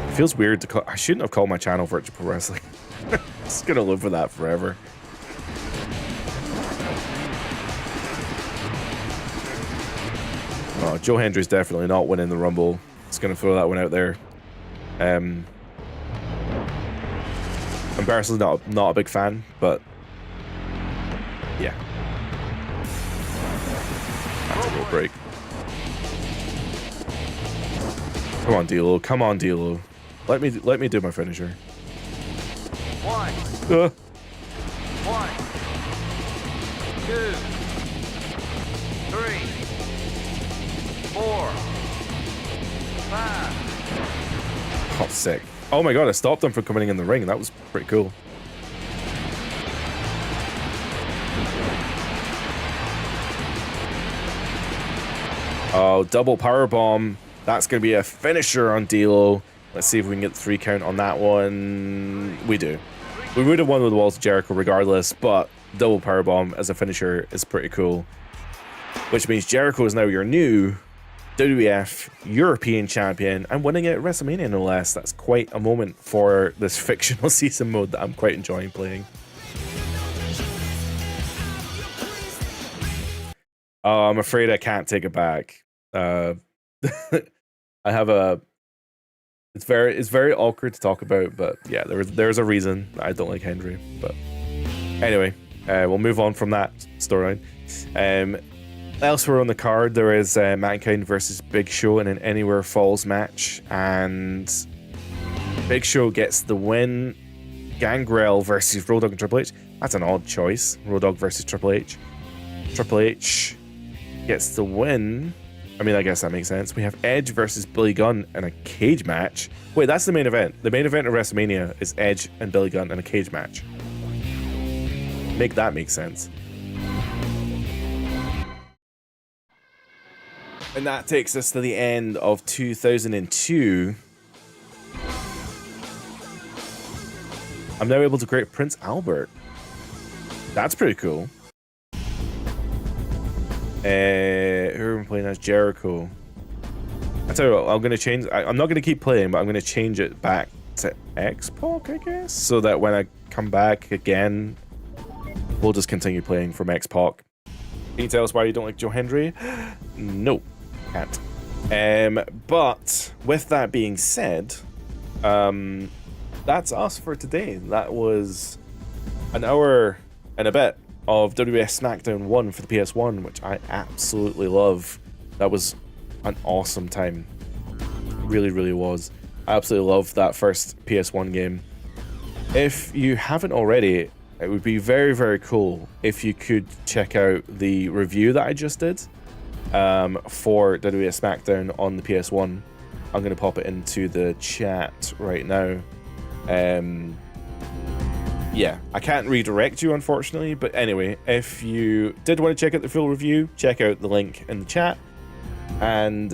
It feels weird to call... I shouldn't have called my channel Virtual Pro Wrestling. Just gonna live with that forever. Oh, Joe Hendry's definitely not winning the Rumble. Just gonna throw that one out there. I'm personally not a big fan, but yeah. That's a little break. Come on, D'Lo. Come on, D'Lo. Let me do my finisher. 1, 1, 2, 3, 4, 5. Oh, sick. Oh my god, I stopped him from coming in the ring. That was pretty cool. Oh, double powerbomb. That's going to be a finisher on D'Lo. Let's see if we can get the 3 count on that one. We do. We would have won with the Walls of Jericho regardless, but double powerbomb as a finisher is pretty cool. Which means Jericho is now your new WWF European Champion and winning it at WrestleMania no less. That's quite a moment for this fictional season mode that I'm quite enjoying playing. Oh, I'm afraid I can't take it back. I have a... It's very awkward to talk about, but yeah, there's a reason I don't like Hendry. But anyway, we'll move on from that storyline. Elsewhere on the card, there is Mankind versus Big Show in an Anywhere Falls match, and Big Show gets the win. Gangrel versus Road Dogg and Triple H. That's an odd choice. Road Dogg versus Triple H. Triple H gets the win. I mean, I guess that makes sense. We have Edge versus Billy Gunn in a cage match. Wait, that's the main event. The main event of WrestleMania is Edge and Billy Gunn in a cage match. Make that make sense. And that takes us to the end of 2002. I'm now able to create Prince Albert. That's pretty cool. Who am I playing as? Jericho. I tell you what, I'm gonna change. I'm not gonna keep playing, but I'm gonna change it back to X-Pac, I guess, so that when I come back again, we'll just continue playing from X-Pac. Can you tell us why you don't like Joe Hendry? No, can't. But with that being said, that's us for today. That was an hour and a bit of WWF SmackDown 1 for the PS1, which I absolutely love. That was an awesome time. Really, really was. I absolutely loved that first PS1 game. If you haven't already, it would be very, very cool if you could check out the review that I just did for WWF SmackDown on the PS1. I'm going to pop it into the chat right now. Yeah, I can't redirect you, unfortunately, but anyway, if you did want to check out the full review, check out the link in the chat. And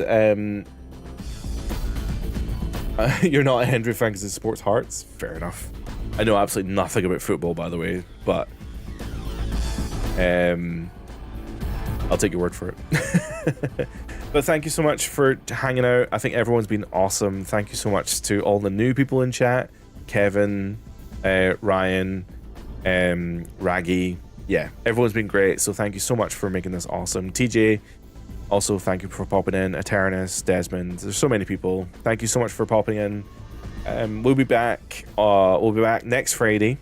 you're not a Hendry fan because it supports Hearts? Fair enough. I know absolutely nothing about football, by the way, but I'll take your word for it. But thank you so much for hanging out. I think everyone's been awesome. Thank you so much to all the new people in chat. Kevin, Ryan, Raggy. Yeah, everyone's been great. So thank you so much for making this awesome. TJ, also thank you for popping in. Eternus, Desmond. There's so many people. Thank you so much for popping in. We'll be back. We'll be back next Friday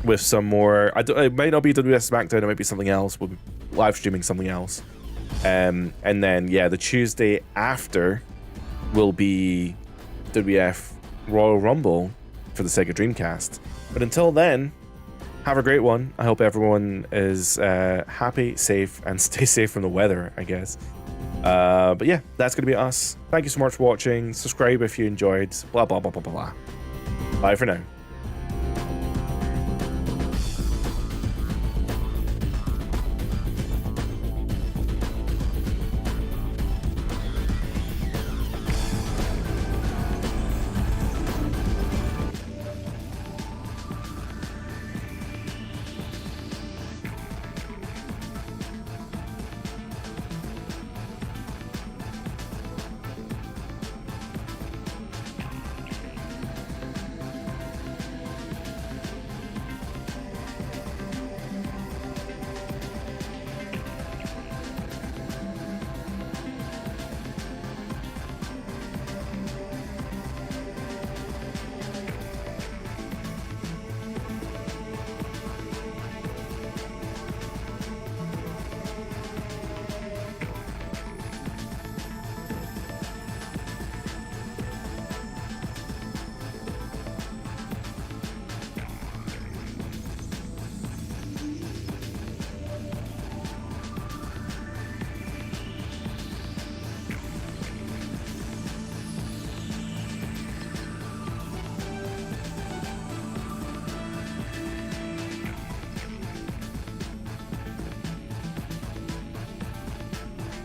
with some more. It might not be WWF SmackDown. It might be something else. We'll be live streaming something else. And then yeah, the Tuesday after will be WWF Royal Rumble for the Sega Dreamcast. But until then, have a great one. I hope everyone is happy, safe, and stay safe from the weather, I guess. But yeah, that's going to be us. Thank you so much for watching. Subscribe if you enjoyed. Blah, blah, blah, blah, blah. Bye for now.